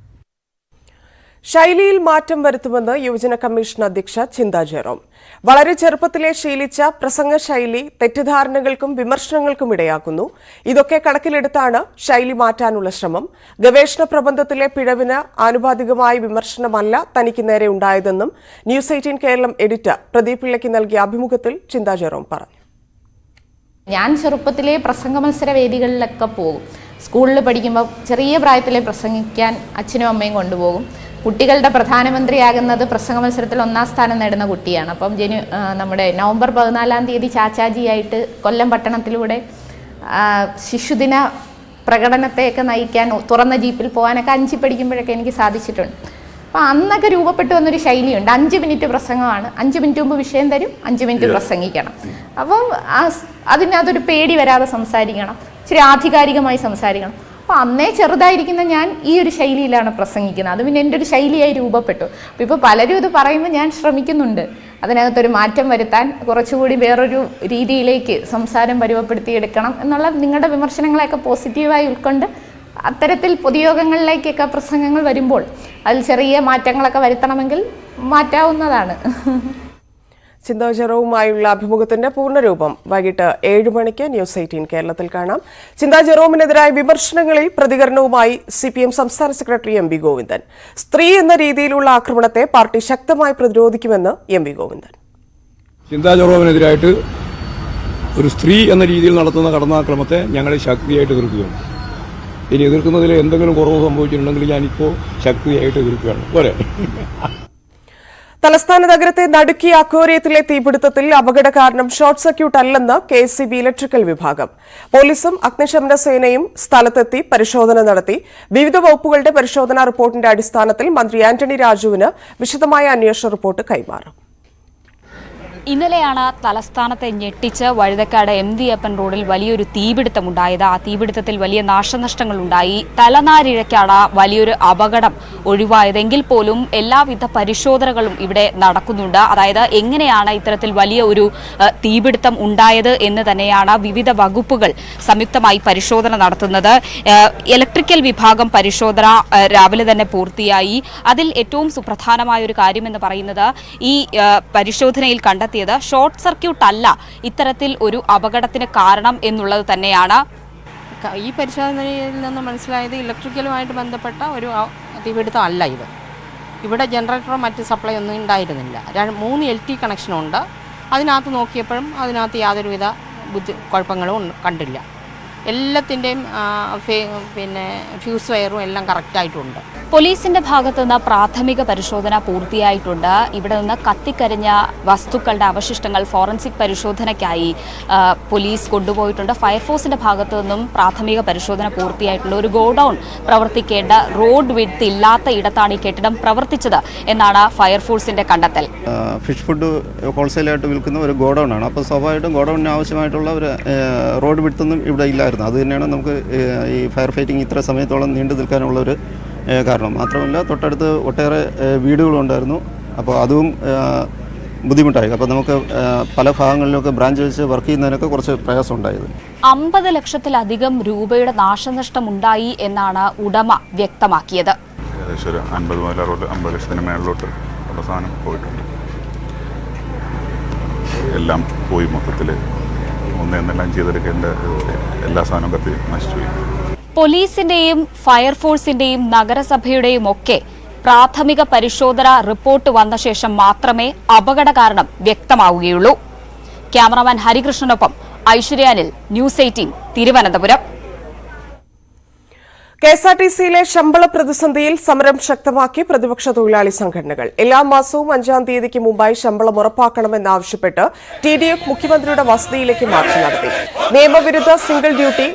ശൈലിയിൽ മാറ്റം വരുത്തുമെന്ന് യുവജന കമ്മീഷൻ അധ്യക്ഷ ചിന്ത ജെറോം. വളരെ ചെറുപ്പത്തിലെ ശീലിച്ച പ്രസംഗ ശൈലി തെറ്റിദ്ധാരണകൾക്കും വിമർശനങ്ങൾക്കും ഇടയാക്കുന്നു. ഇതൊക്കെ കണക്കിലെടുത്താണ് ശൈലി മാറ്റാനുള്ള ശ്രമം. ഗവേഷണ പ്രബന്ധത്തിലെ പിഴവിന് ആനുപാതികമായ വിമർശനമല്ല തനിക്ക് നേരെ ഉണ്ടായതെന്നും ന്യൂസ് 18 കേരളം എഡിറ്റർ പ്രദീപ് പിള്ളയ്ക്ക് നൽകിയ അഭിമുഖത്തിൽ ചിന്ത ജെറോം പറഞ്ഞു. ഞാൻ ചെറുപ്പത്തിലെ പ്രസംഗ മത്സര വേദികളിലൊക്കെ പോകും. സ്കൂളിൽ പഠിക്കുമ്പോൾ ചെറിയ പ്രായത്തിലെ പ്രസംഗിക്കാൻ അച്ഛനും അമ്മയും കൊണ്ടുപോകും. കുട്ടികളുടെ പ്രധാനമന്ത്രിയാകുന്നത് പ്രസംഗ മത്സരത്തിൽ 1ാം സ്ഥാനം നേടുന്ന കുട്ടിയാണ്. അപ്പം നമ്മുടെ നവംബർ 14-ാം തീയതി ചാച്ചാജിയായിട്ട് കൊല്ലം പട്ടണത്തിലൂടെ ശിശുദിന പ്രകടനത്തെയൊക്കെ നയിക്കാൻ തുറന്ന ജീപ്പിൽ പോകാനൊക്കെ 5 പഠിക്കുമ്പോഴൊക്കെ എനിക്ക് സാധിച്ചിട്ടുണ്ട്. അപ്പോൾ അന്നൊക്കെ രൂപപ്പെട്ടു വന്നൊരു ശൈലിയുണ്ട്. 5 മിനിറ്റ് പ്രസംഗമാണ്. 5 മിനിറ്റ് മുമ്പ് വിഷയം തരും, 5 മിനിറ്റ് പ്രസംഗിക്കണം. അപ്പം അതിനകത്തൊരു പേടി വരാതെ സംസാരിക്കണം, ഇച്ചിരി ആധികാരികമായി സംസാരിക്കണം. അപ്പോൾ അന്നേ ചെറുതായിരിക്കുന്ന ഞാൻ ഈ ഒരു ശൈലിയിലാണ് പ്രസംഗിക്കുന്നത്. അത് പിന്നെ എൻ്റെ ഒരു ശൈലിയായി രൂപപ്പെട്ടു. അപ്പോൾ ഇപ്പോൾ പലരും ഇത് പറയുമ്പോൾ ഞാൻ ശ്രമിക്കുന്നുണ്ട് അതിനകത്തൊരു മാറ്റം വരുത്താൻ, കുറച്ചുകൂടി വേറൊരു രീതിയിലേക്ക് സംസാരം പരുവപ്പെടുത്തിയെടുക്കണം എന്നുള്ള നിങ്ങളുടെ വിമർശനങ്ങളെയൊക്കെ പോസിറ്റീവായി ഉൾക്കൊണ്ട് അത്തരത്തിൽ പൊതുയോഗങ്ങളിലേക്കൊക്കെ പ്രസംഗങ്ങൾ വരുമ്പോൾ അതിൽ ചെറിയ മാറ്റങ്ങളൊക്കെ വരുത്തണമെങ്കിൽ മാറ്റാവുന്നതാണ്. ചിന്ത ജെറോമുമായുള്ള അഭിമുഖത്തിന്റെ പൂർണ്ണരൂപം വൈകിട്ട് 7 മണിക്ക് ന്യൂസ് 18 കേരളത്തിൽ കാണാം. ചിന്ത ജെറോമിനെതിരായ വിമർശനങ്ങളിൽ പ്രതികരണവുമായി CPM സംസ്ഥാന സെക്രട്ടറി MV ഗോവിന്ദൻ. സ്ത്രീ എന്ന രീതിയിലുള്ള ആക്രമണത്തെ പാർട്ടി ശക്തമായി പ്രതിരോധിക്കുമെന്ന് MV ഗോവിന്ദൻ. ചിന്ത ജെറോമിനെതിരായിട്ട് ഒരു സ്ത്രീ എന്ന രീതിയിൽ നടത്തുന്ന കടന്നാക്രമത്തെ ഞങ്ങൾ ശക്തിയായിട്ട് എതിർക്കുകയാണ്. ഇനി എതിർക്കുന്നതിൽ എന്തെങ്കിലും കുറവ് സംഭവിച്ചിട്ടുണ്ടെങ്കിൽ ഞാനിപ്പോൾ ശക്തിയായിട്ട് എതിർക്കുകയാണ്. പോരെ. തലസ്ഥാന നഗരത്തെ നടുക്കിയ അക്വേറിയത്തിലെ തീപിടുത്തത്തിൽ അപകട കാരണം ഷോർട്ട് സർക്യൂട്ട് അല്ലെന്ന് KSEB ഇലക്ട്രിക്കൽ വിഭാഗം. പോലീസും അഗ്നിശമന സേനയും സ്ഥലത്തെത്തി പരിശോധന നടത്തി. വിവിധ വകുപ്പുകളുടെ പരിശോധനാ റിപ്പോർട്ടിന്റെ അടിസ്ഥാനത്തിൽ മന്ത്രി ആന്റണി രാജുവിന് വിശദമായ അന്വേഷണ റിപ്പോർട്ട് കൈമാറും. ഇന്നലെയാണ് തലസ്ഥാനത്തെ ഞെട്ടിച്ച് വഴുതക്കാട് MV അപ്പൻ റോഡിൽ വലിയൊരു തീപിടുത്തമുണ്ടായത്. ആ തീപിടുത്തത്തിൽ വലിയ നാശനഷ്ടങ്ങളുണ്ടായി. തലനാരിഴയ്ക്കാണ് വലിയൊരു അപകടം ഒഴിവായതെങ്കിൽ പോലും എല്ലാവിധ പരിശോധനകളും ഇവിടെ നടക്കുന്നുണ്ട്. അതായത് എങ്ങനെയാണ് ഇത്തരത്തിൽ വലിയ ഒരു തീപിടുത്തം ഉണ്ടായത് എന്ന് തന്നെയാണ് വിവിധ വകുപ്പുകൾ സംയുക്തമായി പരിശോധന നടത്തുന്നത്. ഇലക്ട്രിക്കൽ വിഭാഗം പരിശോധന രാവിലെ തന്നെ പൂർത്തിയായി. അതിൽ ഏറ്റവും സുപ്രധാനമായ ഒരു കാര്യമെന്ന് പറയുന്നത് ഈ പരിശോധനയിൽ കണ്ടെത്തിയത് ഷോർട്ട് സർക്യൂട്ട് അല്ല ഇത്തരത്തിൽ ഒരു അപകടത്തിന് കാരണം എന്നുള്ളത് തന്നെയാണ്. ഈ പരിശോധനയിൽ നിന്ന് മനസ്സിലായത് ഇലക്ട്രിക്കലുമായിട്ട് ബന്ധപ്പെട്ട ഒരു തീപിടുത്തം അല്ല ഇത്. ഇവിടെ ജനറേറ്ററോ മറ്റ് സപ്ലൈ ഒന്നും ഉണ്ടായിരുന്നില്ല. 3 LT കണക്ഷനുണ്ട്. അതിനകത്ത് നോക്കിയപ്പോഴും അതിനകത്ത് യാതൊരുവിധ കുഴപ്പങ്ങളും കണ്ടില്ല. എല്ലാത്തിൻ്റെയും പിന്നെ ഫ്യൂസ് വയറും എല്ലാം കറക്റ്റായിട്ടുണ്ട്. പോലീസിന്റെ ഭാഗത്തുനിന്ന് പ്രാഥമിക പരിശോധന പൂർത്തിയായിട്ടുണ്ട്. ഇവിടെ നിന്ന് കത്തിക്കരിഞ്ഞ വസ്തുക്കളുടെ അവശിഷ്ടങ്ങൾ ഫോറൻസിക് പരിശോധനയ്ക്കായി പോലീസ് കൊണ്ടുപോയിട്ടുണ്ട്. ഫയർഫോഴ്സിന്റെ ഭാഗത്തു നിന്നും പ്രാഥമിക പരിശോധന പൂർത്തിയായിട്ടുണ്ട്. ഒരു ഗോഡൌൺ പ്രവർത്തിക്കേണ്ട റോഡ് വിഡ്ത്ത് ഇല്ലാത്ത ഇടത്താണ് ഈ കെട്ടിടം പ്രവർത്തിച്ചത് എന്നാണ് ഫയർഫോഴ്സിന്റെ കണ്ടെത്തൽ. ഫിഷ് ഫുഡ് ഹോൾസെയിലായിട്ട് വിൽക്കുന്ന ഒരു ഗോഡൌൺ ആണ്. അപ്പോൾ സ്വാഭാവികമായിട്ടും ഗോഡൌണിന് ആവശ്യമായിട്ടുള്ള ഒരു റോഡ് വിഡ്ത്തൊന്നും ഇവിടെ ഇല്ലായിരുന്നു. അത് തന്നെയാണ് നമുക്ക് ഈ ഫയർ ഫൈറ്റിംഗ് ഇത്ര സമയത്തോളം നീണ്ടു നിൽക്കാനുള്ളൊരു കാരണം. മാത്രമല്ല തൊട്ടടുത്ത് ഒട്ടേറെ വീടുകളുണ്ടായിരുന്നു. അപ്പോൾ അതും ബുദ്ധിമുട്ടായി. അപ്പോൾ നമുക്ക് പല ഭാഗങ്ങളിലൊക്കെ ബ്രാഞ്ച് വെച്ച് വർക്ക് ചെയ്യുന്നതിനൊക്കെ കുറച്ച് പ്രയാസം ഉണ്ടായത്. 50 ലക്ഷത്തിലധികം രൂപയുടെ നാശനഷ്ടം ഉണ്ടായി എന്നാണ് ഉടമ വ്യക്തമാക്കിയത്. ഏകദേശം ഒരു 50 മുതൽ 50 ലക്ഷത്തിന് മേളിലോട്ട് ഉള്ള സാധനം പോയിട്ടുണ്ട്. എല്ലാം പോയി മൊത്തത്തിൽ ഒന്നെല്ലാം ചെയ്തെടുക്കേണ്ട എല്ലാ സാധനവും കത്തി നശിച്ചുപോയി. പോലീസിന്റെയും ഫയർഫോഴ്സിന്റെയും നഗരസഭയുടെയും ഒക്കെ പ്രാഥമിക പരിശോധന റിപ്പോർട്ട് വന്ന ശേഷം മാത്രമേ അപകട കാരണം വ്യക്തമാവുകയുള്ളൂ. ക്യാമറാമാൻ ഹരികൃഷ്ണനൊപ്പം ഐശ്വര്യാനിൽ, ന്യൂസ് 18 തിരുവനന്തപുരം. KSRTCയിലെ ശമ്പള പ്രതിസന്ധിയിൽ സമരം ശക്തമാക്കി പ്രതിപക്ഷ തൊഴിലാളി സംഘടനകൾ. എല്ലാ മാസവും 5-ാം തീയതിക്ക് മുമ്പായി ശമ്പളം ഉറപ്പാക്കണമെന്നാവശ്യപ്പെട്ട് TDF മുഖ്യമന്ത്രിയുടെ വസതിയിലേക്ക് മാർച്ച് നടത്തി. നിയമവിരുദ്ധ സിംഗിൾ ഡ്യൂട്ടി,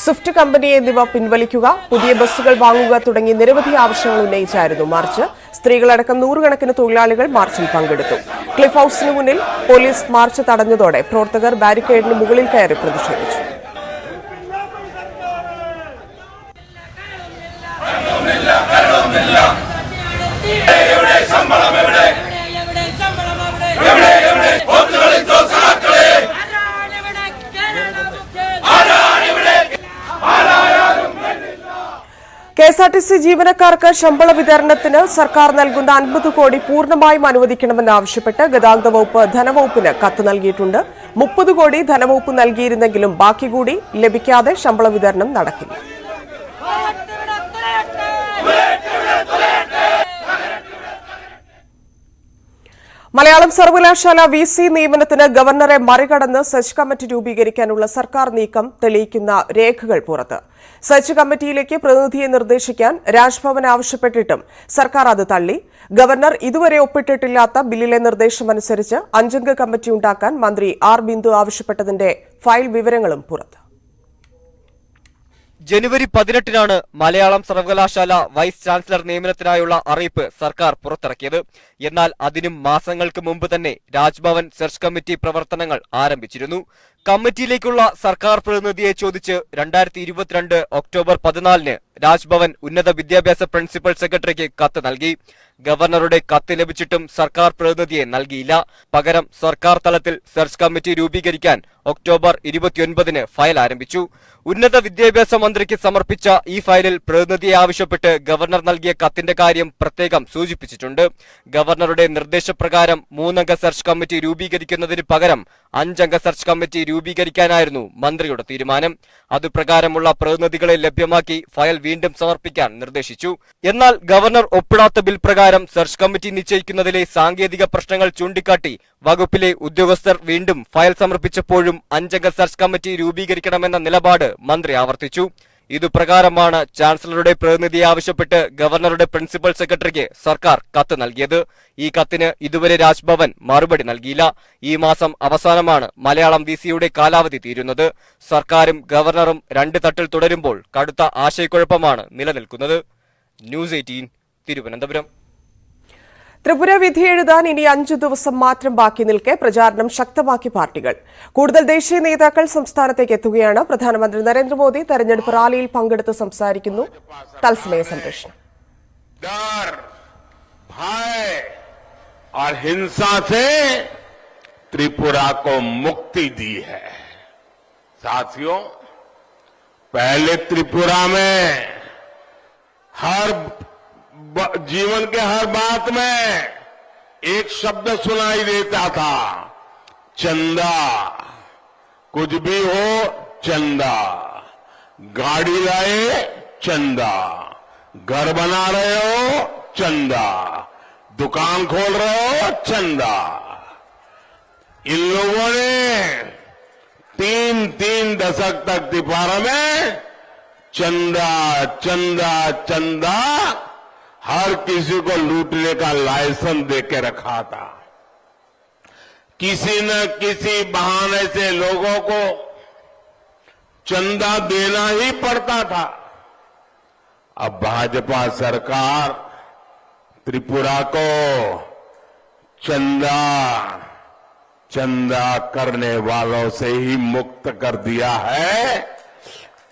സ്വിഫ്റ്റ് കമ്പനി എന്നിവ പിൻവലിക്കുക, പുതിയ ബസ്സുകൾ വാങ്ങുക തുടങ്ങി നിരവധി ആവശ്യങ്ങൾ ഉന്നയിച്ചായിരുന്നു മാർച്ച്. സ്ത്രീകളടക്കം 100 കണക്കിന് തൊഴിലാളികൾ മാർച്ചിൽ പങ്കെടുത്തു. ക്ലിഫ് ഹൌസിന് മുന്നിൽ പോലീസ് മാർച്ച് തടഞ്ഞതോടെ പ്രവർത്തകർ ബാരിക്കേഡിന് മുകളിൽ കയറി പ്രതിഷേധിച്ചു. KSRTC ജീവനക്കാർക്ക് ശമ്പള വിതരണത്തിന് സർക്കാർ നൽകുന്ന 50 കോടി പൂർണ്ണമായും അനുവദിക്കണമെന്നാവശ്യപ്പെട്ട് ഗതാഗത വകുപ്പ് ധനവകുപ്പിന് കത്ത് നൽകിയിട്ടുണ്ട്. 30 കോടി ധനവകുപ്പ് നൽകിയിരുന്നെങ്കിലും ബാക്കി കൂടി ലഭിക്കാതെ ശമ്പള വിതരണം നടക്കില്ല. മലയാളം സർവകലാശാല VC നിയമനത്തിന് ഗവർണറെ മറികടന്ന് സെർച്ച് കമ്മിറ്റി രൂപീകരിക്കാനുള്ള സർക്കാർ നീക്കം തെളിയിക്കുന്ന രേഖകൾ പുറത്ത്. സെർച്ച് കമ്മിറ്റിയിലേക്ക് പ്രതിനിധിയെ നിർദ്ദേശിക്കാൻ രാജ്ഭവൻ ആവശ്യപ്പെട്ടിട്ടും സർക്കാർ അത് തള്ളി. ഗവർണർ ഇതുവരെ ഒപ്പിട്ടിട്ടില്ലാത്ത ബില്ലിലെ നിർദ്ദേശമനുസരിച്ച് 5-അംഗ കമ്മിറ്റി ഉണ്ടാക്കാൻ മന്ത്രി R ബിന്ദു ആവശ്യപ്പെട്ടതിന്റെ ഫയൽ വിവരങ്ങളും പുറത്ത്. ജനുവരി 18-നാണ് മലയാളം സർവകലാശാല വൈസ് ചാൻസലർ നിയമനത്തിനായുള്ള അറിയിപ്പ് സർക്കാർ പുറത്തിറക്കിയത്. എന്നാൽ അതിനും മാസങ്ങൾക്ക് മുമ്പ് തന്നെ രാജ്ഭവൻ സെർച്ച് കമ്മിറ്റി പ്രവർത്തനങ്ങൾ ആരംഭിച്ചിരുന്നു. കമ്മിറ്റിയിലേക്കുള്ള സർക്കാർ പ്രതിനിധിയെ ചോദിച്ച് 2022 ഒക്ടോബർ 14-ന് രാജ്ഭവൻ ഉന്നത വിദ്യാഭ്യാസ പ്രിൻസിപ്പൽ സെക്രട്ടറിക്ക് കത്ത് നൽകി. ഗവർണറുടെ കത്ത് ലഭിച്ചിട്ടും സർക്കാർ പ്രതിനിധിയെ നൽകിയില്ല. പകരം സർക്കാർ തലത്തിൽ സെർച്ച് കമ്മിറ്റി രൂപീകരിക്കാൻ ഒക്ടോബർ 29-ന് ഫയൽ ആരംഭിച്ചു. ഉന്നത വിദ്യാഭ്യാസ മന്ത്രിക്ക് സമർപ്പിച്ച ഈ ഫയലിൽ പ്രതിനിധിയെ ആവശ്യപ്പെട്ട് ഗവർണർ നൽകിയ കത്തിന്റെ കാര്യം പ്രത്യേകം സൂചിപ്പിച്ചിട്ടുണ്ട്. ഗവർണറുടെ നിർദ്ദേശപ്രകാരം 3-അംഗ സെർച്ച് കമ്മിറ്റി രൂപീകരിക്കുന്നതിന് പകരം 5-അംഗ സെർച്ച് കമ്മിറ്റി രൂപീകരിക്കാനായിരുന്നു മന്ത്രിയുടെ തീരുമാനം. അതുപ്രകാരമുള്ള പ്രതിനിധികളെ ലഭ്യമാക്കി ഫയൽ വീണ്ടും സമർപ്പിക്കാൻ നിർദ്ദേശിച്ചു. എന്നാൽ ഗവർണർ ഒപ്പിടാത്ത ബിൽ പ്രകാരം സെർച്ച് കമ്മിറ്റി നിശ്ചയിക്കുന്നതിലെ സാങ്കേതിക പ്രശ്നങ്ങൾ ചൂണ്ടിക്കാട്ടി വകുപ്പിലെ ഉദ്യോഗസ്ഥർ വീണ്ടും ഫയൽ സമർപ്പിച്ചപ്പോഴും 5-അംഗ സെർച്ച് കമ്മിറ്റി രൂപീകരിക്കണമെന്ന നിലപാട് മന്ത്രി ആവർത്തിച്ചു. ഇതുപ്രകാരമാണ് ചാൻസലറുടെ പ്രതിനിധിയെ ആവശ്യപ്പെട്ട് ഗവർണറുടെ പ്രിൻസിപ്പൽ സെക്രട്ടറിക്ക് സർക്കാർ കത്ത് നൽകിയത്. ഈ കത്തിന് ഇതുവരെ രാജ്ഭവൻ മറുപടി നൽകിയില്ല. ഈ മാസം അവസാനമാണ് മലയാളം VCയുടെ കാലാവധി തീരുന്നത്. സർക്കാരും ഗവർണറും 2 തട്ടിൽ തുടരുമ്പോൾ കടുത്ത ആശയക്കുഴപ്പമാണ് നിലനിൽക്കുന്നത്. ന്യൂസ് 18 തിരുവനന്തപുരം. ത്രിപുര വിധി എഴുതാൻ ഇനി 5 ദിവസം മാത്രം ബാക്കി നിൽക്കെ പ്രചാരണം ശക്തമാക്കി പാർട്ടികൾ. കൂടുതൽ ദേശീയ നേതാക്കൾ സംസ്ഥാനത്തേക്ക് എത്തുകയാണ്. പ്രധാനമന്ത്രി നരേന്ദ്രമോദി തെരഞ്ഞെടുപ്പ് റാലിയിൽ പങ്കെടുത്ത് സംസാരിക്കുന്നു. തത്സമയ സംപ്രേഷണം. और हिंसा से त्रिपुरा को मुक्ति दी है। साथियों, पहले त्रिपुरा में हर जीवन के हर बात में एक शब्द सुनाई देता था, चंदा। कुछ भी हो चंदा, गाड़ी लाए चंदा, घर बना रहे हो चंदा, दुकान खोल रहे हो चंदा। इन लोगों ने 3 दशक तक त्रिपुरा में चंदा चंदा चंदा हर किसी को लूटने का लाइसेंस देके रखा था। किसी न किसी बहाने से लोगों को चंदा देना ही पड़ता था। अब भाजपा सरकार त्रिपुरा को चंदा चंदा करने वालों से ही मुक्त कर दिया है।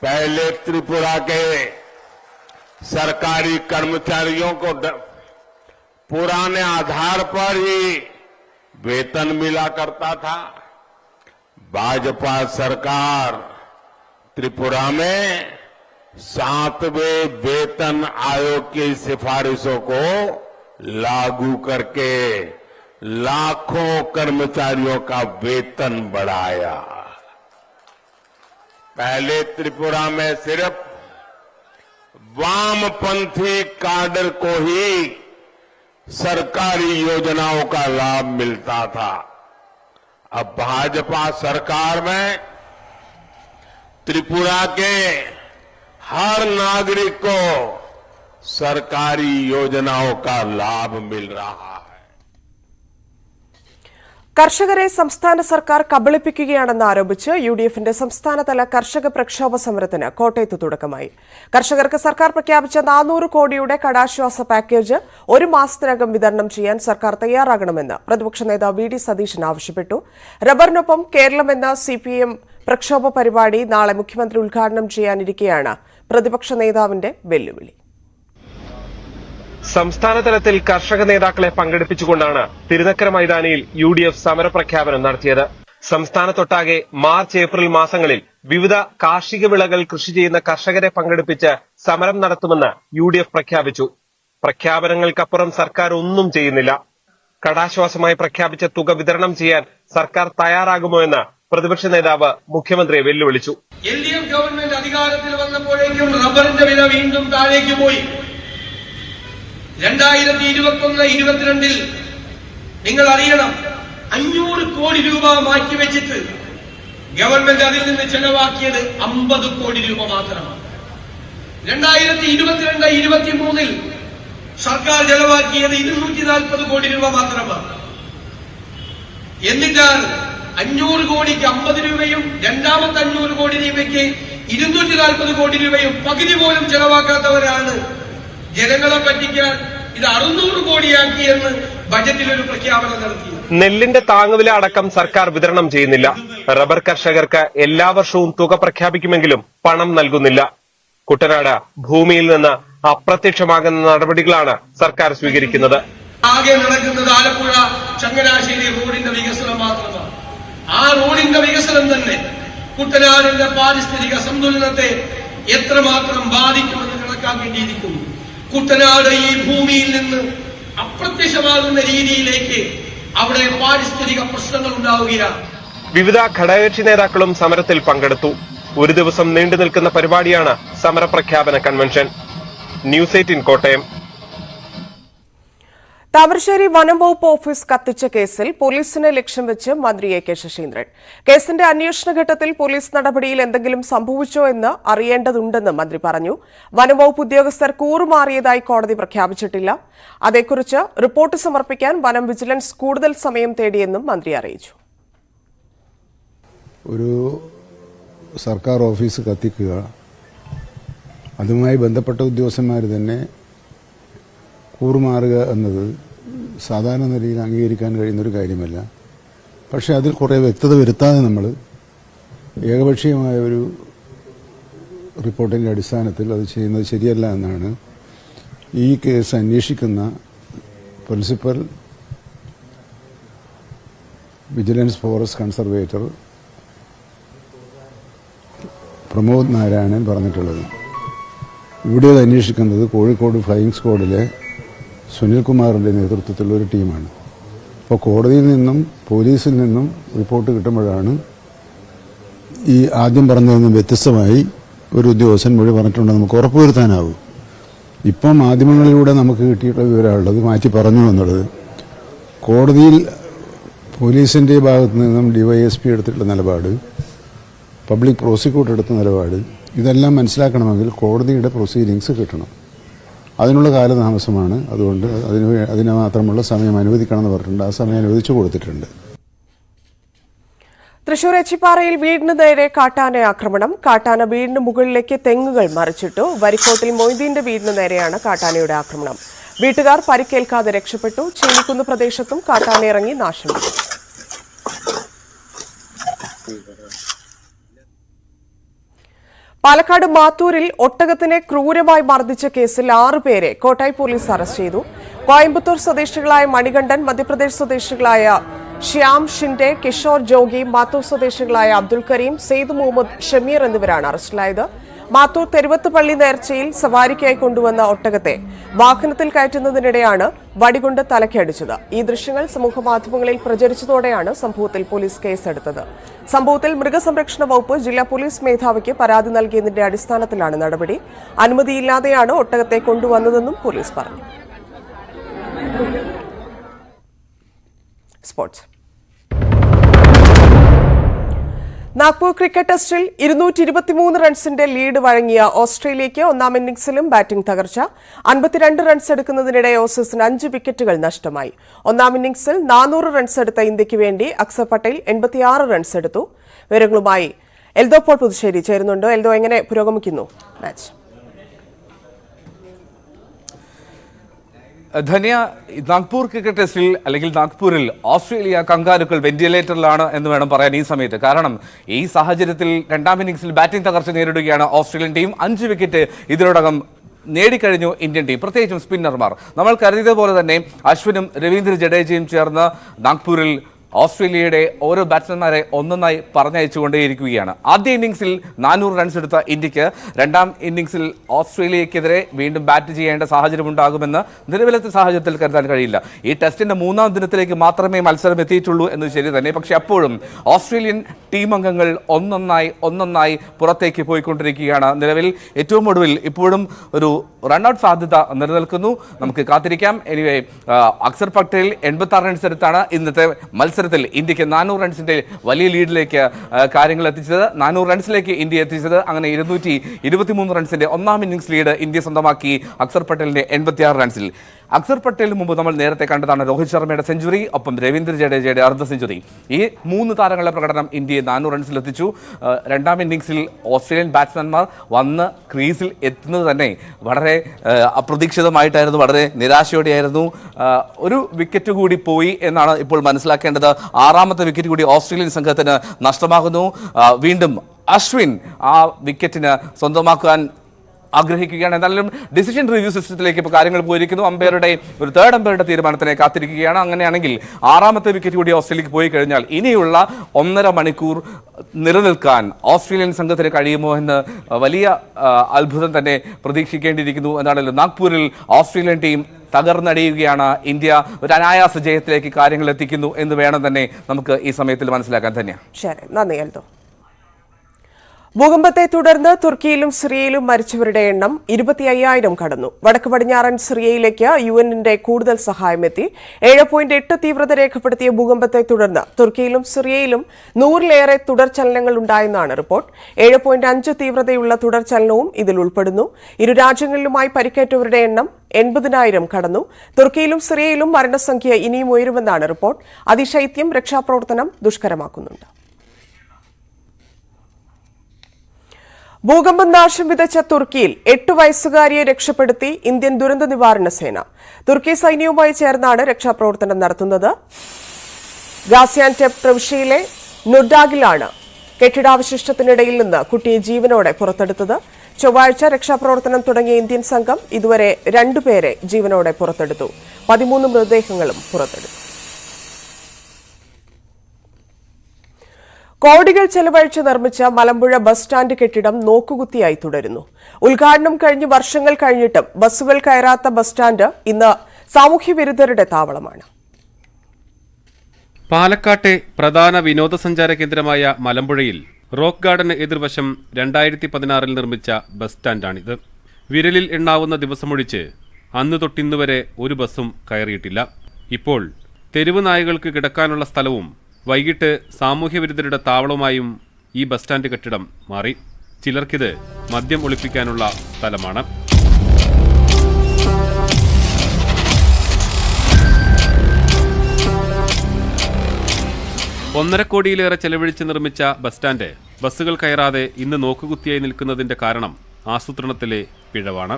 पहले त्रिपुरा के सरकारी कर्मचारियों को पुराने आधार पर ही वेतन मिला करता था। भाजपा सरकार त्रिपुरा में 7वें वेतन आयोग की सिफारिशों को लागू करके लाखों कर्मचारियों का वेतन बढ़ाया। पहले त्रिपुरा में सिर्फ वामपंथी काडर को ही सरकारी योजनाओं का लाभ मिलता था। अब भाजपा सरकार में त्रिपुरा के हर नागरिक को सरकारी योजनाओं का लाभ मिल रहा है। കർഷകരെ സംസ്ഥാന സർക്കാർ കബളിപ്പിക്കുകയാണെന്ന് ആരോപിച്ച് യുഡിഎഫിന്റെ സംസ്ഥാനതല കർഷക പ്രക്ഷോഭ സമരത്തിന് കോട്ടയത്ത് തുടക്കമായി. കർഷകർക്ക് സർക്കാർ പ്രഖ്യാപിച്ച 400 കോടിയുടെ കടാശ്വാസ പാക്കേജ് 1 മാസത്തിനകം വിതരണം ചെയ്യാൻ സർക്കാർ തയ്യാറാകണമെന്ന് പ്രതിപക്ഷ നേതാവ് വി.ഡി. സതീശൻ ആവശ്യപ്പെട്ടു. റബ്ബറിനൊപ്പം കേരളമെന്ന സിപിഎം പ്രക്ഷോഭ പരിപാടി നാളെ മുഖ്യമന്ത്രി ഉദ്ഘാടനം ചെയ്യാനിരിക്കെയാണ് പ്രതിപക്ഷ നേതാവിന്റെ വെല്ലുവിളി. സംസ്ഥാനതലത്തിൽ കർഷക നേതാക്കളെ പങ്കെടുപ്പിച്ചുകൊണ്ടാണ് തിരുനക്കര മൈതാനിയിൽ യുഡിഎഫ് സമരപ്രഖ്യാപനം നടത്തിയത്. സംസ്ഥാനത്തൊട്ടാകെ മാർച്ച് ഏപ്രിൽ മാസങ്ങളിൽ വിവിധ കാർഷിക വിളകൾ കൃഷി ചെയ്യുന്ന കർഷകരെ പങ്കെടുപ്പിച്ച് സമരം നടത്തുമെന്ന് യുഡിഎഫ് പ്രഖ്യാപിച്ചു. പ്രഖ്യാപനങ്ങൾക്കപ്പുറം സർക്കാർ ഒന്നും ചെയ്യുന്നില്ല. കടാശ്വാസമായി പ്രഖ്യാപിച്ച തുക വിതരണം ചെയ്യാൻ സർക്കാർ തയ്യാറാകുമോ എന്ന് പ്രതിപക്ഷ നേതാവ് മുഖ്യമന്ത്രിയെ വെല്ലുവിളിച്ചു. എൽഡിഎഫ് ഗവൺമെന്റ് അധികാരത്തിൽ വന്നപ്പോഴേക്കും റബ്ബറിന്റെ വില വീണ്ടും താഴേക്ക് പോയി. 2021-22 നിങ്ങൾ അറിയണം, 500 കോടി രൂപ മാറ്റിവെച്ചിട്ട് ഗവൺമെന്റ് അതിൽ നിന്ന് ചെലവാക്കിയത് 50 കോടി രൂപ മാത്രമാണ്. 2022-23 സർക്കാർ ചെലവാക്കിയത് 240 കോടി രൂപ മാത്രമാണ്. എന്നിട്ടാണ് 500 കോടിക്ക് 50 രൂപയും രണ്ടാമത്തെ 500 കോടി രൂപയ്ക്ക് 240 കോടി രൂപയും പകുതി പോലും ചെലവാക്കാത്തവരാണ് ജനങ്ങളെ പറ്റിക്കാൻ ഇത് 600 കോടിയാക്കിയെന്ന് ബജറ്റിൽ ഒരു പ്രഖ്യാപനം നടത്തി. നെല്ലിന്റെ താങ്ങുവില അടക്കം സർക്കാർ വിതരണം ചെയ്യുന്നില്ല. റബ്ബർ കർഷകർക്ക് എല്ലാ വർഷവും തുക പ്രഖ്യാപിക്കുമെങ്കിലും പണം നൽകുന്നില്ല. കുട്ടനാട് ഭൂമിയിൽ നിന്ന് അപ്രത്യക്ഷമാകുന്ന നടപടികളാണ് സർക്കാർ സ്വീകരിക്കുന്നത്. ആകെ നടക്കുന്നത് ആലപ്പുഴ ചങ്ങനാശ്ശേരി റോഡിന്റെ വികസനം മാത്രമാണ്. ആ റോഡിന്റെ വികസനം തന്നെ കുട്ടനാടിന്റെ പാരിസ്ഥിതിക സന്തുലനത്തെ എത്രമാത്രം ബാധിക്കുമെന്ന് കണക്കാക്കേണ്ടിയിരിക്കുന്നു. കുട്ടനാട് ഈ ഭൂമിയിൽ നിന്ന് അപ്രത്യക്ഷമാകുന്ന രീതിയിലേക്ക് അവിടെ പാരിസ്ഥിതിക പ്രശ്നങ്ങൾ ഉണ്ടാവുകയാണ്. വിവിധ ഘടകകക്ഷി നേതാക്കളും സമരത്തിൽ പങ്കെടുത്തു. ഒരു ദിവസം നീണ്ടു നിൽക്കുന്ന പരിപാടിയാണ് സമരപ്രഖ്യാപന കൺവെൻഷൻ. ന്യൂസ് 18 കോട്ടയം. താമരശ്ശേരി വനം വകുപ്പ് ഓഫീസ് കത്തിച്ച കേസിൽ പോലീസിനെ ലക്ഷ്യം വെച്ച് മന്ത്രി എ കെ ശശീന്ദ്രൻ. കേസിന്റെ അന്വേഷണഘട്ടത്തിൽ പോലീസ് നടപടിയിൽ എന്തെങ്കിലും സംഭവിച്ചോ എന്ന് അറിയേണ്ടതുണ്ടെന്ന് മന്ത്രി പറഞ്ഞു. വനം വകുപ്പ് ഉദ്യോഗസ്ഥർ കൂറുമാറിയതായി കോടതി പ്രഖ്യാപിച്ചിട്ടില്ല. അതേക്കുറിച്ച് റിപ്പോർട്ട് സമർപ്പിക്കാൻ വനം വിജിലൻസ് കൂടുതൽ സമയം തേടിയെന്നും മന്ത്രി അറിയിച്ചു. ഒരു സർക്കാർ ഓഫീസ് കത്തിക്കുക, അതുമായി ബന്ധപ്പെട്ട ഉദ്യോഗസ്ഥന്മാർ തന്നെ കൂറുമാറുക എന്നത് സാധാരണ നിലയിൽ അംഗീകരിക്കാൻ കഴിയുന്നൊരു കാര്യമല്ല. പക്ഷേ അതിൽ കുറേ വ്യക്തത വരുത്താതെ നമ്മൾ ഏകപക്ഷീയമായ ഒരു റിപ്പോർട്ടിൻ്റെ അടിസ്ഥാനത്തിൽ അത് ചെയ്യുന്നത് ശരിയല്ല എന്നാണ് ഈ കേസ് അന്വേഷിക്കുന്ന principal vigilance forest conservator Pramod Narayanan പറഞ്ഞിട്ടുള്ളത്. ഇവിടെ അത് അന്വേഷിക്കുന്നത് കോഴിക്കോട് ഫ്ലൈയിങ് സ്ക്വാഡിലെ സുനിൽകുമാറിൻ്റെ നേതൃത്വത്തിലുള്ള ഒരു ടീമാണ്. അപ്പോൾ കോടതിയിൽ നിന്നും പോലീസിൽ നിന്നും റിപ്പോർട്ട് കിട്ടുമ്പോഴാണ് ഈ ആദ്യം പറഞ്ഞതിൽ നിന്നും വ്യത്യസ്തമായി ഒരു ഉദ്യോഗസ്ഥൻ മൊഴി പറഞ്ഞിട്ടുണ്ടെന്ന് നമുക്ക് ഉറപ്പുവരുത്താനാവും. ഇപ്പം മാധ്യമങ്ങളിലൂടെ നമുക്ക് കിട്ടിയിട്ടുള്ള വിവരമുള്ളത് മാറ്റി പറഞ്ഞു എന്നുള്ളത് കോടതിയിൽ പോലീസിൻ്റെ ഭാഗത്തു നിന്നും DYSP എടുത്തിട്ടുള്ള നിലപാട്, പബ്ലിക് പ്രോസിക്യൂട്ടർ എടുത്ത നിലപാട്, ഇതെല്ലാം മനസ്സിലാക്കണമെങ്കിൽ കോടതിയുടെ പ്രൊസീഡിങ്സ് കിട്ടണം. അതിനുള്ള കാലതാമസമാണ്. അതുകൊണ്ട് അതിന് മാത്രമുള്ള സമയം അനുവദിക്കണമെന്ന് പറഞ്ഞിട്ടുണ്ട്. ആ സമയം അനുവദിച്ചു കൊടുത്തിട്ടുണ്ട്. തൃശൂർ എച്ചിപ്പാറയിൽ വീടിന് നേരെ കാട്ടാന ആക്രമണം. കാട്ടാന വീടിന് മുകളിലേക്ക് തെങ്ങുകൾ മറിച്ചിട്ടു. വരിക്കോട്ടിൽ മൊയ്തീന്റെ വീടിന് നേരെയാണ് കാട്ടാനയുടെ ആക്രമണം. വീട്ടുകാർ പരിക്കേൽക്കാതെ രക്ഷപ്പെട്ടു. ചീനിക്കുന്ന് പ്രദേശത്തും കാട്ടാന ഇറങ്ങി നാശം വിതച്ചു. പാലക്കാട് മാത്തൂരിൽ ഒട്ടകത്തിനെ ക്രൂരമായി മർദ്ദിച്ച കേസിൽ 6 പേരെ കോട്ടായി പോലീസ് അറസ്റ്റ് ചെയ്തു. കോയമ്പത്തൂർ സ്വദേശികളായ മണികണ്ഠൻ, മധ്യപ്രദേശ് സ്വദേശികളായ ശ്യാം ഷിൻഡെ, കിഷോർ ജോഗി, മാത്തൂർ സ്വദേശികളായ അബ്ദുൽ കരീം, സെയ്ദ് മുഹമ്മദ് ഷമീർ എന്നിവരാണ് അറസ്റ്റിലായത്. മാത്തൂർ തെരുവത്ത് പള്ളി നേർച്ചയിൽ സവാരിക്കായി കൊണ്ടുവന്ന ഒട്ടകത്തെ വാഹനത്തിൽ കയറ്റുന്നതിനിടെയാണ് വടികൊണ്ട് തലക്കടിച്ചത്. ഈ ദൃശ്യങ്ങൾ സമൂഹമാധ്യമങ്ങളിൽ പ്രചരിച്ചതോടെയാണ് സംഭവത്തിൽ പോലീസ് കേസെടുത്തത്. സംഭവത്തിൽ മൃഗസംരക്ഷണ വകുപ്പ് ജില്ലാ പോലീസ് മേധാവിക്ക് പരാതി നൽകിയതിന്റെ അടിസ്ഥാനത്തിലാണ് നടപടി. അനുമതിയില്ലാതെയാണ് ഒട്ടകത്തെ കൊണ്ടുവന്നതെന്നും പോലീസ് പറഞ്ഞു. സ്പോർട്സ്. നാഗ്പൂർ ക്രിക്കറ്റ് ടെസ്റ്റിൽ 223 റൺസിന്റെ ലീഡ് വഴങ്ങിയ ഓസ്ട്രേലിയയ്ക്ക് ഒന്നാം ഇന്നിംഗ്സിലും ബാറ്റിംഗ് തകർച്ച. 52 റൺസ് എടുക്കുന്നതിനിടെ ഓസീസിന് 5 വിക്കറ്റുകൾ നഷ്ടമായി. ഒന്നാം ഇന്നിംഗ്സിൽ 400 റൺസ് എടുത്ത ഇന്ത്യയ്ക്ക് വേണ്ടി അക്സർ പട്ടേൽ 86 റൺസ് എടുത്തു. വിവരങ്ങളുമായി എൽദോ പോൾ പുതുശ്ശേരി ചേരുന്നുണ്ട്. എൽദോ, എങ്ങനെ പുരോഗമിക്കുന്നു മാച്ച്? ധന്യ, നാഗ്പൂർ ക്രിക്കറ്റ് ടെസ്റ്റിൽ അല്ലെങ്കിൽ നാഗ്പൂരിൽ ഓസ്ട്രേലിയ കങ്കാരുക്കൾ വെന്റിലേറ്ററിലാണ് എന്ന് വേണം പറയാൻ ഈ സമയത്ത്. കാരണം ഈ സാഹചര്യത്തിൽ രണ്ടാം ഇന്നിംഗ്സിൽ ബാറ്റിംഗ് തകർച്ച നേരിടുകയാണ് ഓസ്ട്രേലിയൻ ടീം. 5 വിക്കറ്റ് ഇതിനോടകം നേടിക്കഴിഞ്ഞു ഇന്ത്യൻ ടീം, പ്രത്യേകിച്ചും സ്പിന്നർമാർ. നമ്മൾ കരുതിയതുപോലെ തന്നെ അശ്വിനും രവീന്ദ്ര ജഡേജയും ചേർന്ന് നാഗ്പൂരിൽ ഓസ്ട്രേലിയയുടെ ഓരോ ബാറ്റ്സ്മാൻമാരെ ഒന്നൊന്നായി പറഞ്ഞയച്ചുകൊണ്ടേയിരിക്കുകയാണ്. ആദ്യ ഇന്നിംഗ്സിൽ 400 റൺസ് എടുത്ത ഇന്ത്യക്ക് രണ്ടാം ഇന്നിംഗ്സിൽ ഓസ്ട്രേലിയക്കെതിരെ വീണ്ടും ബാറ്റ് ചെയ്യേണ്ട സാഹചര്യം ഉണ്ടാകുമെന്ന് നിലവിലത്തെ സാഹചര്യത്തിൽ കരുതാൻ കഴിയില്ല. ഈ ടെസ്റ്റിന്റെ 3ാം ദിനത്തിലേക്ക് മാത്രമേ മത്സരം എത്തിയിട്ടുള്ളൂ എന്നത് ശരി തന്നെ. പക്ഷേ അപ്പോഴും ഓസ്ട്രേലിയൻ ടീം അംഗങ്ങൾ ഒന്നൊന്നായി പുറത്തേക്ക് പോയിക്കൊണ്ടിരിക്കുകയാണ്. നിലവിൽ ഏറ്റവും ഒടുവിൽ ഇപ്പോഴും ഒരു റൺഔട്ട് സാധ്യത നിലനിൽക്കുന്നു. നമുക്ക് കാത്തിരിക്കാം. എനിവേ, അക്സർ പട്ടേൽ 86 റൺസ് എടുത്താണ് ഇന്നത്തെ മത്സരത്തിൽ ഇന്ത്യക്ക് 400 റൺസിന്റെ വലിയ ലീഡിലേക്ക് കാര്യങ്ങൾ എത്തിച്ചത്. 400 റൺസിലേക്ക് ഇന്ത്യ എത്തിച്ചത്. അങ്ങനെ 223 റൺസിന്റെ ഒന്നാം ഇന്നിംഗ്സ് ലീഡ് ഇന്ത്യ സ്വന്തമാക്കി അക്സർ പട്ടേലിന്റെ 86 റൺസിൽ. അക്സർ പട്ടേലിന് മുമ്പ് നമ്മൾ നേരത്തെ കണ്ടതാണ് രോഹിത് ശർമ്മയുടെ സെഞ്ചുറി, ഒപ്പം രവീന്ദ്ര ജഡേജയുടെ അർദ്ധ സെഞ്ചുറി. ഈ 3 താരങ്ങളുടെ പ്രകടനം ഇന്ത്യയെ 400 റൺസിൽ എത്തിച്ചു. രണ്ടാം ഇന്നിംഗ്സിൽ ഓസ്ട്രേലിയൻ ബാറ്റ്സ്മാൻമാർ വന്ന് ക്രീസിൽ എത്തുന്നത് തന്നെ വളരെ അപ്രതീക്ഷിതമായിട്ടായിരുന്നു, വളരെ നിരാശയോടെയായിരുന്നു. ഒരു വിക്കറ്റ് കൂടി പോയി എന്നാണ് ഇപ്പോൾ മനസ്സിലാക്കേണ്ടത്. 6ാമത്തെ വിക്കറ്റ് കൂടി ഓസ്ട്രേലിയൻ സംഘത്തിന് നഷ്ടമാകുന്നു. വീണ്ടും അശ്വിൻ ആ വിക്കറ്റിന് സ്വന്തമാക്കാൻ ആഗ്രഹിക്കുകയാണ്. എന്നാലും ഡിസിഷൻ റിവ്യൂ സിസ്റ്റത്തിലേക്ക് ഇപ്പോൾ കാര്യങ്ങൾ പോയിരിക്കുന്നു. ഒരു തേർഡ് അമ്പയറുടെ തീരുമാനത്തിനെ കാത്തിരിക്കുകയാണ്. അങ്ങനെയാണെങ്കിൽ 6ാമത്തെ വിക്കറ്റ് കൂടി ഓസ്ട്രേലിയക്ക് പോയി കഴിഞ്ഞാൽ ഇനിയുള്ള 1.5 മണിക്കൂർ നിലനിൽക്കാൻ ഓസ്ട്രേലിയൻ സംഘത്തിന് കഴിയുമോ എന്ന് വലിയ അത്ഭുതം തന്നെ പ്രതീക്ഷിക്കേണ്ടിയിരിക്കുന്നു. എന്നാണല്ലോ നാഗ്പൂരിൽ ഓസ്ട്രേലിയൻ ടീം തകർന്നടിയുകയാണ്. ഇന്ത്യ ഒരു അനായാസ ജയത്തിലേക്ക് കാര്യങ്ങൾ എത്തിക്കുന്നു എന്ന് വേണം തന്നെ നമുക്ക് ഈ സമയത്തിൽ മനസ്സിലാക്കാൻ തന്നെയാണ്. ശരി, നന്ദി എൽദോ. ഭൂകമ്പത്തെ തുടർന്ന് തുർക്കിയിലും സിറിയയിലും മരിച്ചവരുടെ എണ്ണം 25,000 കടന്നു. വടക്ക് പടിഞ്ഞാറൻ സിറിയയിലേക്ക് UN-ന്റെ കൂടുതൽ സഹായം എത്തി. 7.8 തീവ്രത രേഖപ്പെടുത്തിയ ഭൂകമ്പത്തെ തുടർന്ന് തുർക്കിയിലും സിറിയയിലും 100-ലേറെ തുടർചലനങ്ങൾ ഉണ്ടായെന്നാണ് റിപ്പോർട്ട്. 7.5 തീവ്രതയുള്ള തുടർചലനവും ഇതിൽ ഉൾപ്പെടുന്നു. ഇരു രാജ്യങ്ങളിലുമായി പരിക്കേറ്റവരുടെ എണ്ണം 80,000 കടന്നു. തുർക്കിയിലും സിറിയയിലും മരണസംഖ്യ ഇനിയും ഉയരുമെന്നാണ് റിപ്പോർട്ട്. അതിശൈത്യം രക്ഷാപ്രവർത്തനം ദുഷ്കരമാക്കുന്നുണ്ട്. ഭൂകമ്പം നാശം വിതച്ച തുർക്കിയിൽ 8 വയസ്സുകാരിയെ രക്ഷപ്പെടുത്തി ഇന്ത്യൻ ദുരന്ത നിവാരണ സേന. തുർക്കി സൈന്യവുമായി ചേർന്നാണ് രക്ഷാപ്രവർത്തനം നടത്തുന്നത്. ഗാസിയാൻടെപ്പ് പ്രവിശ്യയിലെ നുർഡാഗിലാണ് കെട്ടിടാവശിഷ്ടത്തിനിടയിൽ നിന്ന് കുട്ടിയെ ജീവനോടെ പുറത്തെടുത്തത്. ചൊവ്വാഴ്ച രക്ഷാപ്രവർത്തനം തുടങ്ങിയ ഇന്ത്യൻ സംഘം ഇതുവരെ 2 പേരെ ജീവനോടെ പുറത്തെടുത്തു. 13 മൃതദേഹങ്ങളും പുറത്തെടുത്തു. കോടികൾ ചെലവഴിച്ച് നിർമ്മിച്ച മലമ്പുഴ ബസ് സ്റ്റാൻഡ് കെട്ടിടം നോക്കുകുത്തിയായി തുടരുന്നു. ഉദ്ഘാടനം കഴിഞ്ഞ് വർഷങ്ങൾ കഴിഞ്ഞിട്ടും ബസ്സുകൾ കയറാത്ത ബസ് സ്റ്റാൻഡ് ഇന്ന് സാമൂഹ്യവിരുദ്ധരുടെ താവളമാണ്. പാലക്കാട്ടെ പ്രധാന വിനോദസഞ്ചാര കേന്ദ്രമായ മലമ്പുഴയിൽ റോക്ക് ഗാർഡന് എതിർവശം 2016 നിർമ്മിച്ച ബസ് സ്റ്റാൻഡാണിത്. വിരലിൽ എണ്ണാവുന്ന ദിവസമൊഴിച്ച് അന്ന് തൊട്ടിന്നുവരെ ഒരു ബസ്സും കയറിയിട്ടില്ല. ഇപ്പോൾ തെരുവ് നായകൾക്ക് കിടക്കാനുള്ള സ്ഥലവും വൈകിട്ട് സാമൂഹ്യവിരുദ്ധരുടെ താവളവുമായും ഈ ബസ് സ്റ്റാൻഡ് കെട്ടിടം മാറി. ചിലർക്കിത് മദ്യം ഒളിപ്പിക്കാനുള്ള സ്ഥലമാണ്. ഒന്നര കോടിയിലേറെ ചെലവഴിച്ച് നിർമ്മിച്ച ബസ് സ്റ്റാൻഡ് ബസ്സുകൾ കയറാതെ ഇന്ന് നോക്കുകുത്തിയായി നിൽക്കുന്നതിന്റെ കാരണം ആസൂത്രണത്തിലെ പിഴവാണ്.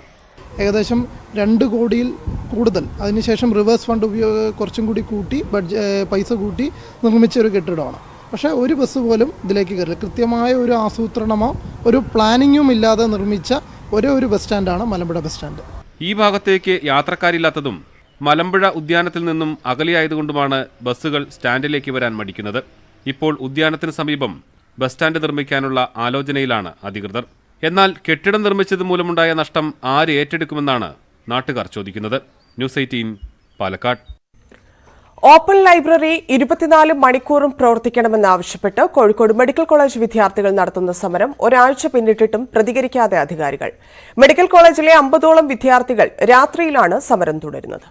ഏകദേശം 2 കോടിയിൽ കൂടുതൽ അതിനുശേഷം റിവേഴ്സ് ഫണ്ട് കുറച്ചും കൂടി കൂട്ടി പൈസ കൂട്ടി നിർമ്മിച്ച ഒരു കെട്ടിടമാണ്. പക്ഷേ ഒരു ബസ് പോലും ഇതിലേക്ക് കയറില്ല. കൃത്യമായ ഒരു ആസൂത്രണമോ ഒരു പ്ലാനിങ്ങും ഇല്ലാതെ നിർമ്മിച്ച ഒരു ബസ് സ്റ്റാൻഡാണ് മലമ്പുഴ ബസ് സ്റ്റാൻഡ്. ഈ ഭാഗത്തേക്ക് യാത്രക്കാരില്ലാത്തതും മലമ്പുഴ ഉദ്യാനത്തിൽ നിന്നും അകലെയായതുകൊണ്ടുമാണ് ബസ്സുകൾ സ്റ്റാൻഡിലേക്ക് വരാൻ മടിക്കുന്നത്. ഇപ്പോൾ ഉദ്യാനത്തിന് സമീപം ബസ് സ്റ്റാൻഡ് നിർമ്മിക്കാനുള്ള ആലോചനയിലാണ് അധികൃതർ. എന്നാൽ കെട്ടിടം നിർമ്മിച്ചത് മൂലമുണ്ടായ നഷ്ടം ആര് ഏറ്റെടുക്കുമെന്നാണ് നാട്ടുകാർ ചോദിക്കുന്നത്. ന്യൂസ് 18 പാലക്കാട്. ഓപ്പൺ ലൈബ്രറി 24 മണിക്കൂറും പ്രവർത്തിക്കണമെന്നാവശ്യപ്പെട്ട് കോഴിക്കോട് മെഡിക്കൽ കോളേജ് വിദ്യാർത്ഥികൾ നടത്തുന്ന സമരം ഒരാഴ്ച പിന്നിട്ടിട്ടും പ്രതികരിക്കാതെ അധികാരികൾ. മെഡിക്കൽ കോളേജിലെ 50ഓളം വിദ്യാർത്ഥികൾ രാത്രിയിലാണ് സമരം തുടരുന്നത്.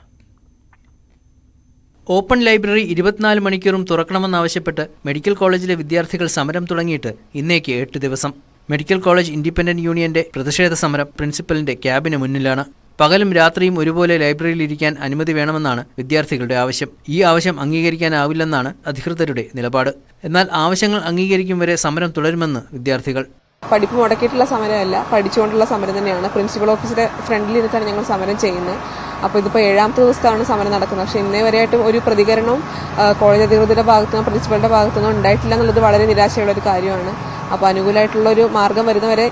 ഓപ്പൺ ലൈബ്രറി 24 മണിക്കൂറും തുറക്കണമെന്നാവശ്യപ്പെട്ട് മെഡിക്കൽ കോളേജിലെ വിദ്യാർത്ഥികൾ സമരം തുടങ്ങിയിട്ട് ഇന്നേക്ക് 8 ദിവസം. മെഡിക്കൽ കോളേജ് ഇൻഡിപെൻഡന്റ് യൂണിയന്റെ പ്രതിഷേധ സമരം പ്രിൻസിപ്പലിന്റെ ക്യാബിന് മുന്നിലാണ്. പകലും രാത്രിയും ഒരുപോലെ ലൈബ്രറിയിൽ ഇരിക്കാൻ അനുമതി വേണമെന്നാണ് വിദ്യാർത്ഥികളുടെ ആവശ്യം. ഈ ആവശ്യം അംഗീകരിക്കാനാവില്ലെന്നാണ് അധികൃതരുടെ നിലപാട്. എന്നാൽ ആവശ്യങ്ങൾ അംഗീകരിക്കും വരെ സമരം തുടരുമെന്ന് വിദ്യാർത്ഥികൾ. പഠിപ്പ് മുടക്കിയിട്ടുള്ള സമരമല്ല, പഠിച്ചുകൊണ്ടുള്ള സമരം തന്നെയാണ്. പ്രിൻസിപ്പൽ ഓഫീസിന്റെ ഫ്രണ്ടിലിരുത്താണ് ഞങ്ങൾ സമരം ചെയ്യുന്നത്. അപ്പോൾ ഇതിപ്പോൾ 7ാമത്തെ ദിവസമാണ് സമരം നടക്കുന്നത്. പക്ഷേ ഇന്നേ വരെയായിട്ടും ഒരു പ്രതികരണവും കോളേജ് അധികൃതരുടെ ഭാഗത്തുനിന്നോ പ്രിൻസിപ്പലിന്റെ ഭാഗത്തുനിന്നോ ഉണ്ടായിട്ടില്ല എന്നുള്ളത് വളരെ നിരാശയുള്ള ഒരു കാര്യമാണ്. അപ്പോൾ അനുകൂലമായിട്ടുള്ള ഒരു മാർഗം വരുന്നവരെ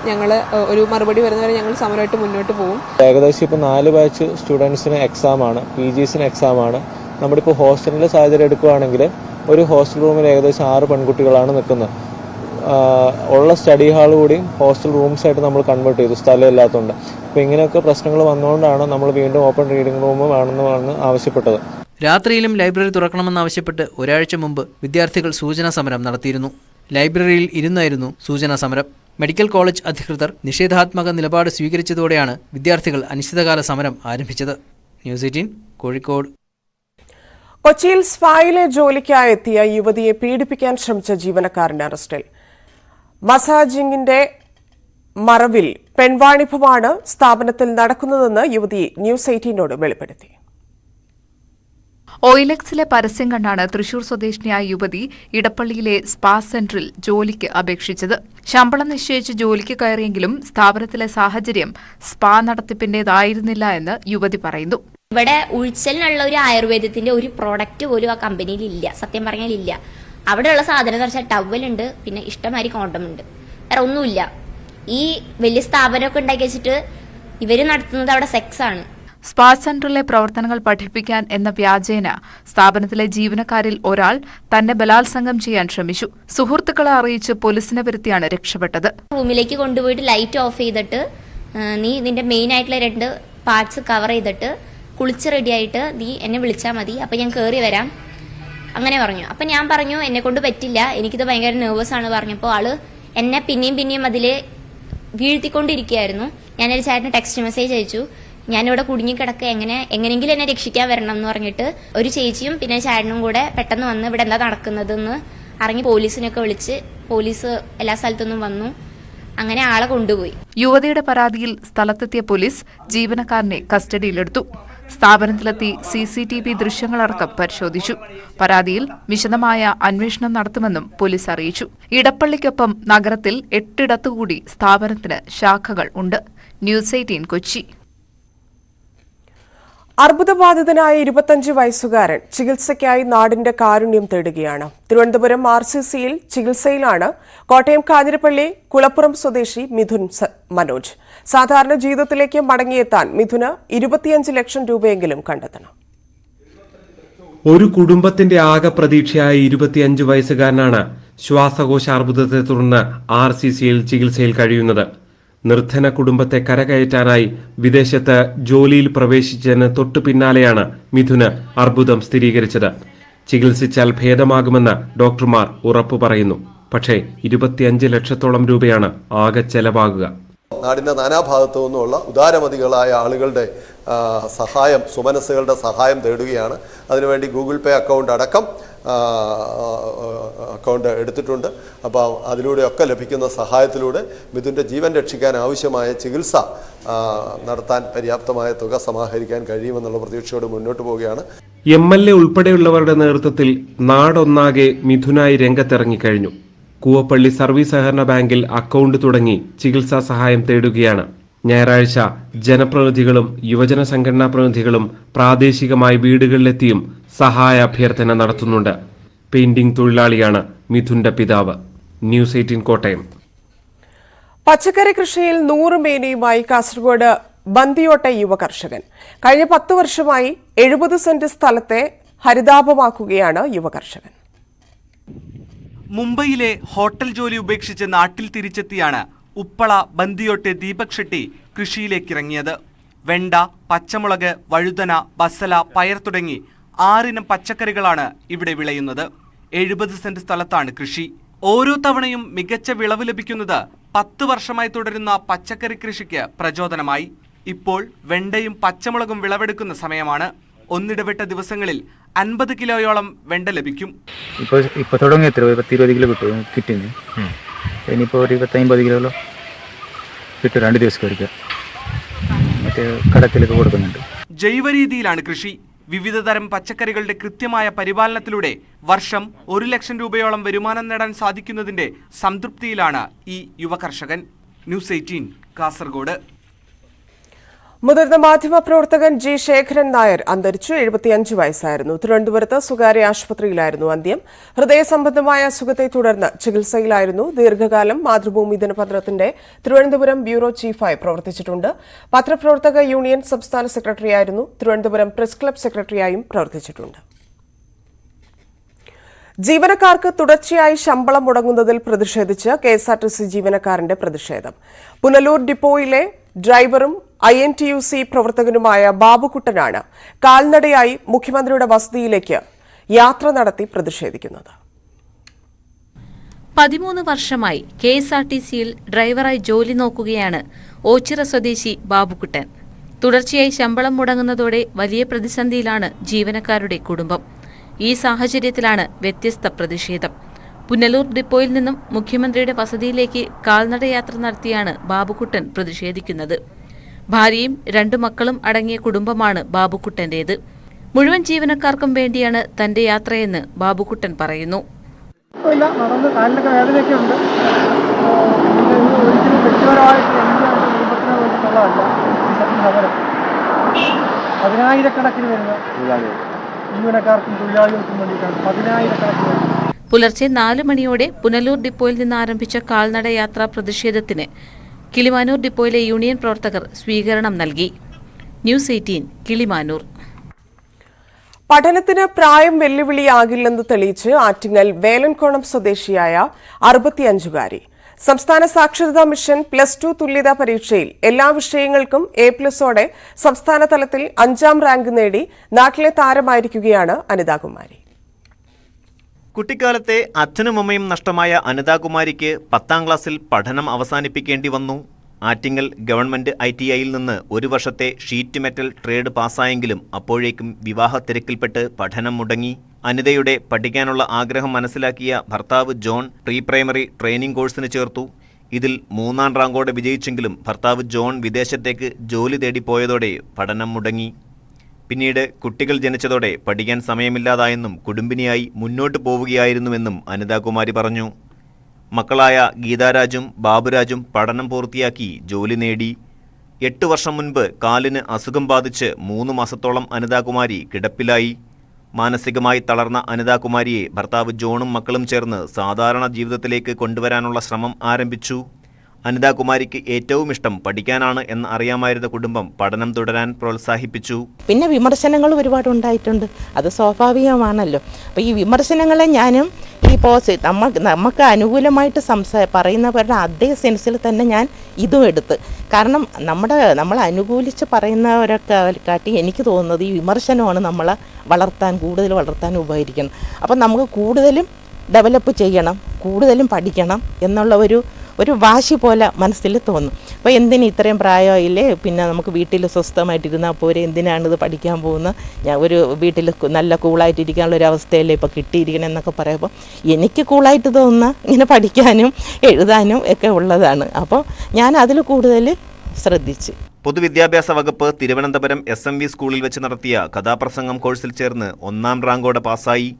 ഒരു മറുപടി വരുന്നവരെ ഞങ്ങൾ സമരമായിട്ട് മുന്നോട്ട് പോകും. ഏകദേശം ഇപ്പോൾ 4 ബാച്ച് സ്റ്റുഡൻസിന് എക്സാമാണ്, PGസിന് എക്സാമാണ്. നമ്മുടെ ഇപ്പോൾ ഹോസ്റ്റലിന്റെ സാഹചര്യം എടുക്കുകയാണെങ്കിൽ ഒരു ഹോസ്റ്റൽ റൂമിൽ ഏകദേശം 6 പെൺകുട്ടികളാണ് നിൽക്കുന്നത്. ഉള്ള സ്റ്റഡി ഹാൾ കൂടിയും ഹോസ്റ്റൽ റൂംസ് ആയിട്ട് നമ്മൾ കൺവേർട്ട് ചെയ്തു, സ്ഥലമില്ലാത്തതുകൊണ്ട്. അപ്പോൾ ഇങ്ങനെയൊക്കെ പ്രശ്നങ്ങൾ വന്നുകൊണ്ടാണ് നമ്മൾ വീണ്ടും ഓപ്പൺ റീഡിംഗ് റൂം വേണമെന്ന് ആവശ്യപ്പെട്ടത്. രാത്രിയിലും ലൈബ്രറി തുറക്കണമെന്നാവശ്യപ്പെട്ട് ഒരാഴ്ച മുമ്പ് വിദ്യാർത്ഥികൾ സൂചനാ സമരം നടത്തിയിരുന്നു. ലൈബ്രറിയിൽ ഇരുന്നായിരുന്നു സൂചനാ സമരം. മെഡിക്കൽ കോളേജ് അധികൃതർ നിഷേധാത്മക നിലപാട് സ്വീകരിച്ചതോടെയാണ് വിദ്യാർത്ഥികൾ അനിശ്ചിതകാല സമരം ആരംഭിച്ചത്. ന്യൂസ് 18 കോഴിക്കോട്. കൊച്ചിയിൽ സ്പായിലെ ജോലിക്കായി എത്തിയ യുവതിയെ പീഡിപ്പിക്കാൻ ശ്രമിച്ച ജീവനക്കാരന്റെ അറസ്റ്റിൽ. മസാജിങ്ങിന്റെ മറവിൽ പെൺവാണിഭമാണ് സ്ഥാപനത്തിൽ നടക്കുന്നതെന്ന് യുവതി ന്യൂസ് 18നോട് വെളിപ്പെടുത്തി. ഓയിലെക്സിലെ പരസ്യം കണ്ടാണ് തൃശൂർ സ്വദേശിനിയായ യുവതി ഇടപ്പള്ളിയിലെ സ്പാ സെന്ററിൽ ജോലിക്ക് അപേക്ഷിച്ചത്. ശമ്പളം നിശ്ചയിച്ച് ജോലിക്ക് കയറിയെങ്കിലും സ്ഥാപനത്തിലെ സാഹചര്യം സ്പാ നടത്തിപ്പിന്റേതായിരുന്നില്ല എന്ന് യുവതി പറയുന്നു. ഇവിടെ ഉൾച്ചലിനുള്ള ഒരു ആയുർവേദത്തിന്റെ ഒരു പ്രോഡക്റ്റ് പോലും ആ കമ്പനിയിൽ ഇല്ല. സത്യം പറഞ്ഞാൽ ഇല്ല. അവിടെയുള്ള സാധനം എന്ന് വെച്ചാൽ ടവലുണ്ട്, പിന്നെ ഇഷ്ടംമാതിരി കോണ്ടം ഉണ്ട്, വേറെ ഒന്നുമില്ല. ഈ വലിയ സ്ഥാപനമൊക്കെ ഉണ്ടാക്കി വെച്ചിട്ട് ഇവര് നടത്തുന്നത് അവിടെ സെക്സ് ആണ്. സ്പാ സെന്ററിലെ പ്രവർത്തനങ്ങൾ പഠിപ്പിക്കാൻ എന്ന വ്യാജേന സ്ഥാപനത്തിലെ ജീവനക്കാരിൽ ഒരാൾ തന്നെ ബലാത്സംഗം ചെയ്യാൻ ശ്രമിച്ചു. സുഹൃത്തുക്കളെ അറിയിച്ച് പോലീസിനെ വരുത്തിയാണ് രക്ഷപ്പെട്ടത്. റൂമിലേക്ക് കൊണ്ടുപോയിട്ട് ലൈറ്റ് ഓഫ് ചെയ്തിട്ട് നീ നിന്റെ മെയിൻ ആയിട്ടുള്ള 2 പാർട്സ് കവർ ചെയ്തിട്ട് കുളിച്ച് റെഡിയായിട്ട് നീ എന്നെ വിളിച്ചാൽ മതി, അപ്പം ഞാൻ കയറി വരാം, അങ്ങനെ പറഞ്ഞു. അപ്പം ഞാൻ പറഞ്ഞു എന്നെ കൊണ്ട് പറ്റില്ല, എനിക്കിത് ഭയങ്കര നെർവസ് ആണ് പറഞ്ഞപ്പോൾ ആള് എന്നെ പിന്നെയും അതിൽ വീഴ്ത്തിക്കൊണ്ടിരിക്കുകയായിരുന്നു. ഞാനൊരു ചേട്ടന് ടെക്സ്റ്റ് മെസ്സേജ് അയച്ചു, ഞാനിവിടെ കുടുങ്ങിക്കിടക്കുക, എങ്ങനെയെങ്കിലും എന്നെ രക്ഷിക്കാൻ വരണം എന്ന് പറഞ്ഞിട്ട് ഒരു ചേച്ചിയും പിന്നെ ചേട്ടനും കൂടെ പെട്ടെന്ന് വന്ന് ഇവിടെ എന്താ നടക്കുന്നതെന്ന് അറിഞ്ഞ് പോലീസിനൊക്കെ വിളിച്ച് പോലീസ് എല്ലാ സ്ഥലത്തുനിന്നും വന്നു. അങ്ങനെ ആളെ കൊണ്ടുപോയി. യുവതിയുടെ പരാതിയിൽ സ്ഥലത്തെത്തിയ പോലീസ് ജീവനക്കാരനെ കസ്റ്റഡിയിലെടുത്തു. സ്ഥാപനത്തിലെത്തി CCTV ദൃശ്യങ്ങളടക്കം പരിശോധിച്ചു. പരാതിയിൽ വിശദമായ അന്വേഷണം നടത്തുമെന്നും പോലീസ് അറിയിച്ചു. ഇടപ്പള്ളിക്കൊപ്പം നഗരത്തിൽ 8 ഇടത്തുകൂടി സ്ഥാപനത്തിന് ശാഖകൾ ഉണ്ട്. ന്യൂസ് 18 കൊച്ചി. അർബുദബാധിതനായ 25 വയസ്സുകാരൻ ചികിത്സയ്ക്കായി നാടിന്റെ കാരുണ്യം തേടുകയാണ്. തിരുവനന്തപുരം RCCയിൽ ചികിത്സയിലാണ് കോട്ടയം കാഞ്ഞിരപ്പള്ളി കുളപ്പുറം സ്വദേശി മിഥുൻ മനോജ്. സാധാരണ ജീവിതത്തിലേക്ക് മടങ്ങിയെത്താൻ മിഥുന് 25 ലക്ഷം രൂപയെങ്കിലും കണ്ടെത്തണം. ഒരു കുടുംബത്തിന്റെ ആകെ പ്രതീക്ഷയായ 25 വയസ്സുകാരനാണ് ശ്വാസകോശ അർബുദത്തെ തുടർന്ന് RCCയിൽ ചികിത്സയിൽ കഴിയുന്നത്. നിർധന കുടുംബത്തെ കരകയറ്റാനായി വിദേശത്ത് ജോലിയിൽ പ്രവേശിച്ചതിന് തൊട്ടു പിന്നാലെയാണ് മിഥുന് അർബുദം സ്ഥിരീകരിച്ചത്. ചികിത്സിച്ചാൽ ഭേദമാകുമെന്ന് ഡോക്ടർമാർ ഉറപ്പു പറയുന്നു. പക്ഷേ 25 ലക്ഷത്തോളം രൂപയാണ് ആകെ ചെലവാകുക. നാടിൻ്റെ നാനാഭാഗത്തു നിന്നുള്ള ഉദാരമതികളായ ആളുകളുടെ സഹായം, സുമനസ്സുകളുടെ സഹായം തേടുകയാണ്. അതിനുവേണ്ടി ഗൂഗിൾ പേ അക്കൗണ്ട് അടക്കം അക്കൗണ്ട് എടുത്തിട്ടുണ്ട്. അപ്പോൾ അതിലൂടെയൊക്കെ ലഭിക്കുന്ന സഹായത്തിലൂടെ മിഥുൻ്റെ ജീവൻ രക്ഷിക്കാൻ ആവശ്യമായ ചികിത്സ നടത്താൻ പര്യാപ്തമായ തുക സമാഹരിക്കാൻ കഴിയുമെന്നുള്ള പ്രതീക്ഷയോട് മുന്നോട്ട് പോവുകയാണ്. MLA ഉൾപ്പെടെയുള്ളവരുടെ നേതൃത്വത്തിൽ നാടൊന്നാകെ മിഥുനായി രംഗത്തിറങ്ങിക്കഴിഞ്ഞു. കൂവപ്പള്ളി സർവീസ് സഹകരണ ബാങ്കിൽ അക്കൗണ്ട് തുടങ്ങി ചികിത്സാ സഹായം തേടുകയാണ്. ഞായറാഴ്ച ജനപ്രതിനിധികളും യുവജന സംഘടനാ പ്രതിനിധികളും പ്രാദേശികമായി വീടുകളിലെത്തിയും സഹായ അഭ്യർത്ഥന നടത്തുന്നുണ്ട്. പെയിന്റിംഗ് തൊഴിലാളിയാണ് മിഥുന്റെ പിതാവ്. ന്യൂസ് 18 കോട്ടയം. പച്ചക്കറി കൃഷിയിൽ 100 മേനിയുമായി കാസർഗോഡ് ബന്ദിയോട്ടെ യുവ കർഷകൻ. കഴിഞ്ഞ 10 വർഷമായി 70 സെന്റ് സ്ഥലത്തെ ഹരിതാഭമാക്കുകയാണ് യുവ കർഷകൻ. മുംബൈയിലെ ഹോട്ടൽ ജോലി ഉപേക്ഷിച്ച് നാട്ടിൽ തിരിച്ചെത്തിയാണ് ഉപ്പള ബന്ദിയോട്ടെ ദീപക് ഷെട്ടി കൃഷിയിലേക്കിറങ്ങിയത്. വെണ്ട, പച്ചമുളക്, വഴുതന, ബസല, പയർ തുടങ്ങി 6 ഇനം പച്ചക്കറികളാണ് ഇവിടെ വിളയുന്നത്. 70 സെന്റ് സ്ഥലത്താണ് കൃഷി. ഓരോ തവണയും മികച്ച വിളവ് ലഭിക്കുന്നത് 10 വർഷമായി തുടരുന്ന പച്ചക്കറി കൃഷിക്ക് പ്രചോദനമായി. ഇപ്പോൾ വെണ്ടയും പച്ചമുളകും വിളവെടുക്കുന്ന സമയമാണ്. ഒന്നിടവിട്ട ദിവസങ്ങളിൽ 50 കിലോയോളം വെണ്ട ലഭിക്കും. ഇപ്പോൾ തുടങ്ങി 10-20 കിലോ കിട്ടുന്നു. ഇനിയിപ്പോൾ ഒരു 50 കിലോ കിട്ടും. 2 ദിവസം കഴിക്കാം. മറ്റേ കടത്തിലേക്ക് കൊടുക്കുന്നുണ്ട്. ജൈവ രീതിയിലാണ് കൃഷി. വിവിധ തരം പച്ചക്കറികളുടെ കൃത്യമായ പരിപാലനത്തിലൂടെ വർഷം 1 ലക്ഷം രൂപയോളം വരുമാനം നേടാൻ സാധിക്കുന്നതിന്റെ സംതൃപ്തിയിലാണ് ഈ യുവ കർഷകൻ. ന്യൂസ് 18 കാസർഗോഡ്. മുതിർന്ന മാധ്യമപ്രവർത്തകൻ G. ശേഖരൻ നായർ അന്തരിച്ചു. 75 വയസ്സായിരുന്നു. തിരുവനന്തപുരത്ത് സ്വകാര്യ ആശുപത്രിയിലായിരുന്നു അന്ത്യം. ഹൃദയ സംബന്ധമായ അസുഖത്തെ തുടർന്ന് ചികിത്സയിലായിരുന്നു. ദീർഘകാലം മാതൃഭൂമി ദിനപത്രത്തിന്റെ തിരുവനന്തപുരം ബ്യൂറോ ചീഫായി പ്രവർത്തിച്ചിട്ടുണ്ട്. പത്രപ്രവർത്തക യൂണിയൻ സംസ്ഥാന സെക്രട്ടറിയായിരുന്നു. തിരുവനന്തപുരം പ്രസ് ക്ലബ് സെക്രട്ടറിയായും പ്രവർത്തിച്ചിട്ടുണ്ട്. ജീവനക്കാർക്ക് തുടർച്ചയായി ശമ്പളം മുടങ്ങുന്നതിൽ പ്രതിഷേധിച്ച് KSRTC ജീവനക്കാരന്റെ പ്രതിഷേധം. പുനലൂർ ഡിപ്പോയിലെ ഡ്രൈവറും INTUC പ്രവർത്തകനുമായ ബാബുക്കുട്ടനാണ് കാൽനടയായി മുഖ്യമന്ത്രിയുടെ വസതിയിലേക്ക് യാത്ര നടത്തി പ്രതിഷേധിക്കുന്നത്. 13 വർഷമായി KSRTCയിൽ ഡ്രൈവറായി ജോലി നോക്കുകയാണ് ഓച്ചിറ സ്വദേശി ബാബുക്കുട്ടൻ. തുടർച്ചയായി ശമ്പളം മുടങ്ങുന്നതോടെ വലിയ പ്രതിസന്ധിയിലാണ് ജീവനക്കാരുടെ കുടുംബം. ഈ സാഹചര്യത്തിലാണ് വ്യത്യസ്ത പ്രതിഷേധം. പുനലൂർ ഡിപ്പോയിൽ നിന്നും മുഖ്യമന്ത്രിയുടെ വസതിയിലേക്ക് കാൽനടയാത്ര നടത്തിയാണ് ബാബുക്കുട്ടൻ പ്രതിഷേധിക്കുന്നത്. ഭാര്യയും 2 മക്കളും അടങ്ങിയ കുടുംബമാണ് ബാബുക്കുട്ടന്റേത്. മുഴുവൻ ജീവനക്കാർക്കും വേണ്ടിയാണ് തന്റെ യാത്രയെന്ന് ബാബുക്കുട്ടൻ പറയുന്നു. നടന്ന് കാലിലൊക്കെ വേദനയൊക്കെ ഉണ്ട്. ഒരിക്കലും വ്യക്തിപരമായിട്ട് കുടുംബത്തിന് വേണ്ടിയിട്ടുള്ളതല്ല ഈ സമരം. 10,000-കണക്കിന് വരുന്ന ജീവനക്കാർക്കും തൊഴിലാളികൾക്കും വേണ്ടിയിട്ടാണ്. 10,000-കണക്കിന്. പുലർച്ചെ 4 മണിയോടെ പുനലൂർ ഡിപ്പോയിൽ നിന്ന് ആരംഭിച്ച കാൽനട യാത്രാ പ്രതിഷേധത്തിന് കിളിമാനൂർ ഡിപ്പോയിലെ യൂണിയൻ പ്രവർത്തകർ സ്വീകരണം നൽകി. ന്യൂസ് 18 കിളിമാനൂർ. പഠനത്തിന് പ്രായം വെല്ലുവിളിയാകില്ലെന്ന് തെളിയിച്ച് ആറ്റിങ്ങൽ വേലൻകോണം സ്വദേശിയായ 65-കാരി. സംസ്ഥാന സാക്ഷരതാ മിഷൻ +2 തുല്യതാ പരീക്ഷയിൽ എല്ലാ വിഷയങ്ങൾക്കും A+ഓടെ സംസ്ഥാന തലത്തിൽ 5ാം റാങ്ക് നേടി നാട്ടിലെ താരമായിരിക്കുകയാണ് അനിതാകുമാരി. കുട്ടിക്കാലത്തെ അച്ഛനും അമ്മയും നഷ്ടമായ അനിതാകുമാരിക്ക് 10ാം ക്ലാസ്സിൽ പഠനം അവസാനിപ്പിക്കേണ്ടി വന്നു. ആറ്റിങ്ങൽ ഗവൺമെന്റ് ITIയിൽ നിന്ന് 1 വർഷത്തെ ഷീറ്റ് മെറ്റൽ ട്രേഡ് പാസ്സായെങ്കിലും അപ്പോഴേക്കും വിവാഹ തിരക്കിൽപ്പെട്ട് പഠനം മുടങ്ങി. അനിതയുടെ പഠിക്കാനുള്ള ആഗ്രഹം മനസ്സിലാക്കിയ ഭർത്താവ് ജോൺ പ്രീ പ്രൈമറി ട്രെയിനിംഗ് കോഴ്സിന് ചേർത്തു. ഇതിൽ 3ാം റാങ്കോടെ വിജയിച്ചെങ്കിലും ഭർത്താവ് ജോൺ വിദേശത്തേക്ക് ജോലി തേടി പോയതോടെ പഠനം മുടങ്ങി. പിന്നീട് കുട്ടികൾ ജനിച്ചതോടെ പഠിക്കാൻ സമയമില്ലാതായെന്നും കുടുംബിനിയായി മുന്നോട്ടു പോവുകയായിരുന്നുവെന്നും അനിതാകുമാരി പറഞ്ഞു. മക്കളായ ഗീതാരാജും ബാബുരാജും പഠനം പൂർത്തിയാക്കി ജോലി നേടി. 8 വർഷം മുൻപ് കാലിന് അസുഖം ബാധിച്ച് 3 മാസത്തോളം അനിതാകുമാരി കിടപ്പിലായി. മാനസികമായി തളർന്ന അനിതാകുമാരിയെ ഭർത്താവ് ജോണും മക്കളും ചേർന്ന് സാധാരണ ജീവിതത്തിലേക്ക് കൊണ്ടുവരാനുള്ള ശ്രമം ആരംഭിച്ചു. അനിതാകുമാരിക്ക് ഏറ്റവും ഇഷ്ടം പഠിക്കാനാണ് എന്ന് അറിയാമായിരുന്ന കുടുംബം പഠനം തുടരാൻ പ്രോത്സാഹിപ്പിച്ചു. പിന്നെ വിമർശനങ്ങൾ ഒരുപാട് ഉണ്ടായിട്ടുണ്ട്, അത് സ്വാഭാവികമാണല്ലോ. അപ്പോൾ ഈ വിമർശനങ്ങളെ ഞാനും ഈ നമുക്ക് അനുകൂലമായിട്ട് പറയുന്നവരുടെ അതേ സെൻസിൽ തന്നെ ഞാൻ ഇതും എടുത്ത്. കാരണം നമ്മൾ അനുകൂലിച്ച് പറയുന്നവരൊക്കെ കാട്ടി എനിക്ക് തോന്നുന്നത് ഈ വിമർശനമാണ് നമ്മളെ കൂടുതൽ വളർത്താൻ ഉപകരിക്കണം. അപ്പം നമുക്ക് കൂടുതലും ഡെവലപ്പ് ചെയ്യണം, കൂടുതലും പഠിക്കണം എന്നുള്ള ഒരു വാശി പോലെ മനസ്സിൽ തോന്നും. അപ്പോൾ എന്തിന് ഇത്രയും പ്രായമായില്ലേ, പിന്നെ നമുക്ക് വീട്ടിൽ സ്വസ്ഥമായിട്ടിരുന്നാൽ പോരെ, എന്തിനാണിത് പഠിക്കാൻ പോകുന്നത്, ഞാൻ ഒരു വീട്ടിൽ നല്ല കൂളായിട്ടിരിക്കാനുള്ള ഒരു അവസ്ഥയല്ലേ ഇപ്പോൾ കിട്ടിയിരിക്കണം എന്നൊക്കെ പറയുമ്പോൾ എനിക്ക് കൂളായിട്ട് തോന്നുന്ന ഇങ്ങനെ പഠിക്കാനും എഴുതാനും ഒക്കെ ഉള്ളതാണ്. അപ്പോൾ ഞാൻ അതിൽ കൂടുതൽ ശ്രദ്ധിച്ച്. പൊതുവിദ്യാഭ്യാസ വകുപ്പ് തിരുവനന്തപുരം SMV സ്കൂളിൽ വെച്ച് നടത്തിയ കഥാപ്രസംഗം കോഴ്സിൽ ചേർന്ന് 1ാം റാങ്കോടെ പാസ്സായി.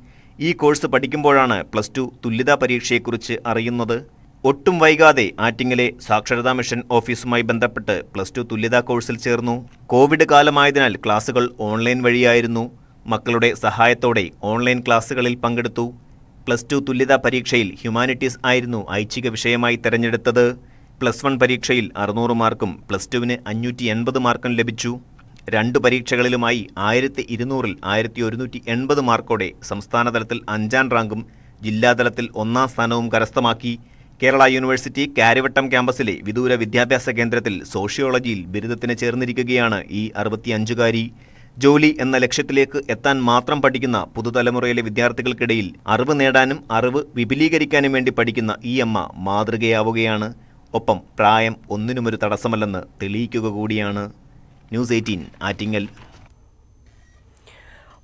ഈ കോഴ്സ് പഠിക്കുമ്പോഴാണ് +2 തുല്യതാ പരീക്ഷയെക്കുറിച്ച് അറിയുന്നത്. ഒട്ടും വൈകാതെ ആറ്റിങ്ങലെ സാക്ഷരതാ മിഷൻ ഓഫീസുമായി ബന്ധപ്പെട്ട് +2 തുല്യതാ കോഴ്സിൽ ചേർന്നു. കോവിഡ് കാലമായതിനാൽ ക്ലാസുകൾ ഓൺലൈൻ വഴിയായിരുന്നു. മക്കളുടെ സഹായത്തോടെ ഓൺലൈൻ ക്ലാസുകളിൽ പങ്കെടുത്തു. +2 തുല്യതാ പരീക്ഷയിൽ ഹ്യൂമാനിറ്റീസ് ആയിരുന്നു ഐച്ഛിക വിഷയമായി തെരഞ്ഞെടുത്തത്. +1 പരീക്ഷയിൽ 600 മാർക്കും +2-ന് 580 മാർക്കും ലഭിച്ചു. 2 പരീക്ഷകളിലുമായി 1200-ൽ 1180 മാർക്കോടെ സംസ്ഥാനതലത്തിൽ 5ാം റാങ്കും ജില്ലാതലത്തിൽ 1ാം സ്ഥാനവും കരസ്ഥമാക്കി. കേരള യൂണിവേഴ്സിറ്റി കാര്യവട്ടം ക്യാമ്പസിലെ വിദൂര വിദ്യാഭ്യാസ കേന്ദ്രത്തിൽ സോഷ്യോളജിയിൽ ബിരുദത്തിന് ചേർന്നിരിക്കുകയാണ് ഈ 65-കാരി. ജോലി എന്ന ലക്ഷ്യത്തിലേക്ക് എത്താൻ മാത്രം പഠിക്കുന്ന പുതുതലമുറയിലെ വിദ്യാർത്ഥികൾക്കിടയിൽ അറിവ് നേടാനും അറിവ് വിപുലീകരിക്കാനും വേണ്ടി പഠിക്കുന്ന ഈ അമ്മ മാതൃകയാവുകയാണ്. ഒപ്പം പ്രായം ഒന്നിനുമൊരു തടസ്സമല്ലെന്ന് തെളിയിക്കുക കൂടിയാണ്. ന്യൂസ് 18 ആറ്റിങ്ങൽ.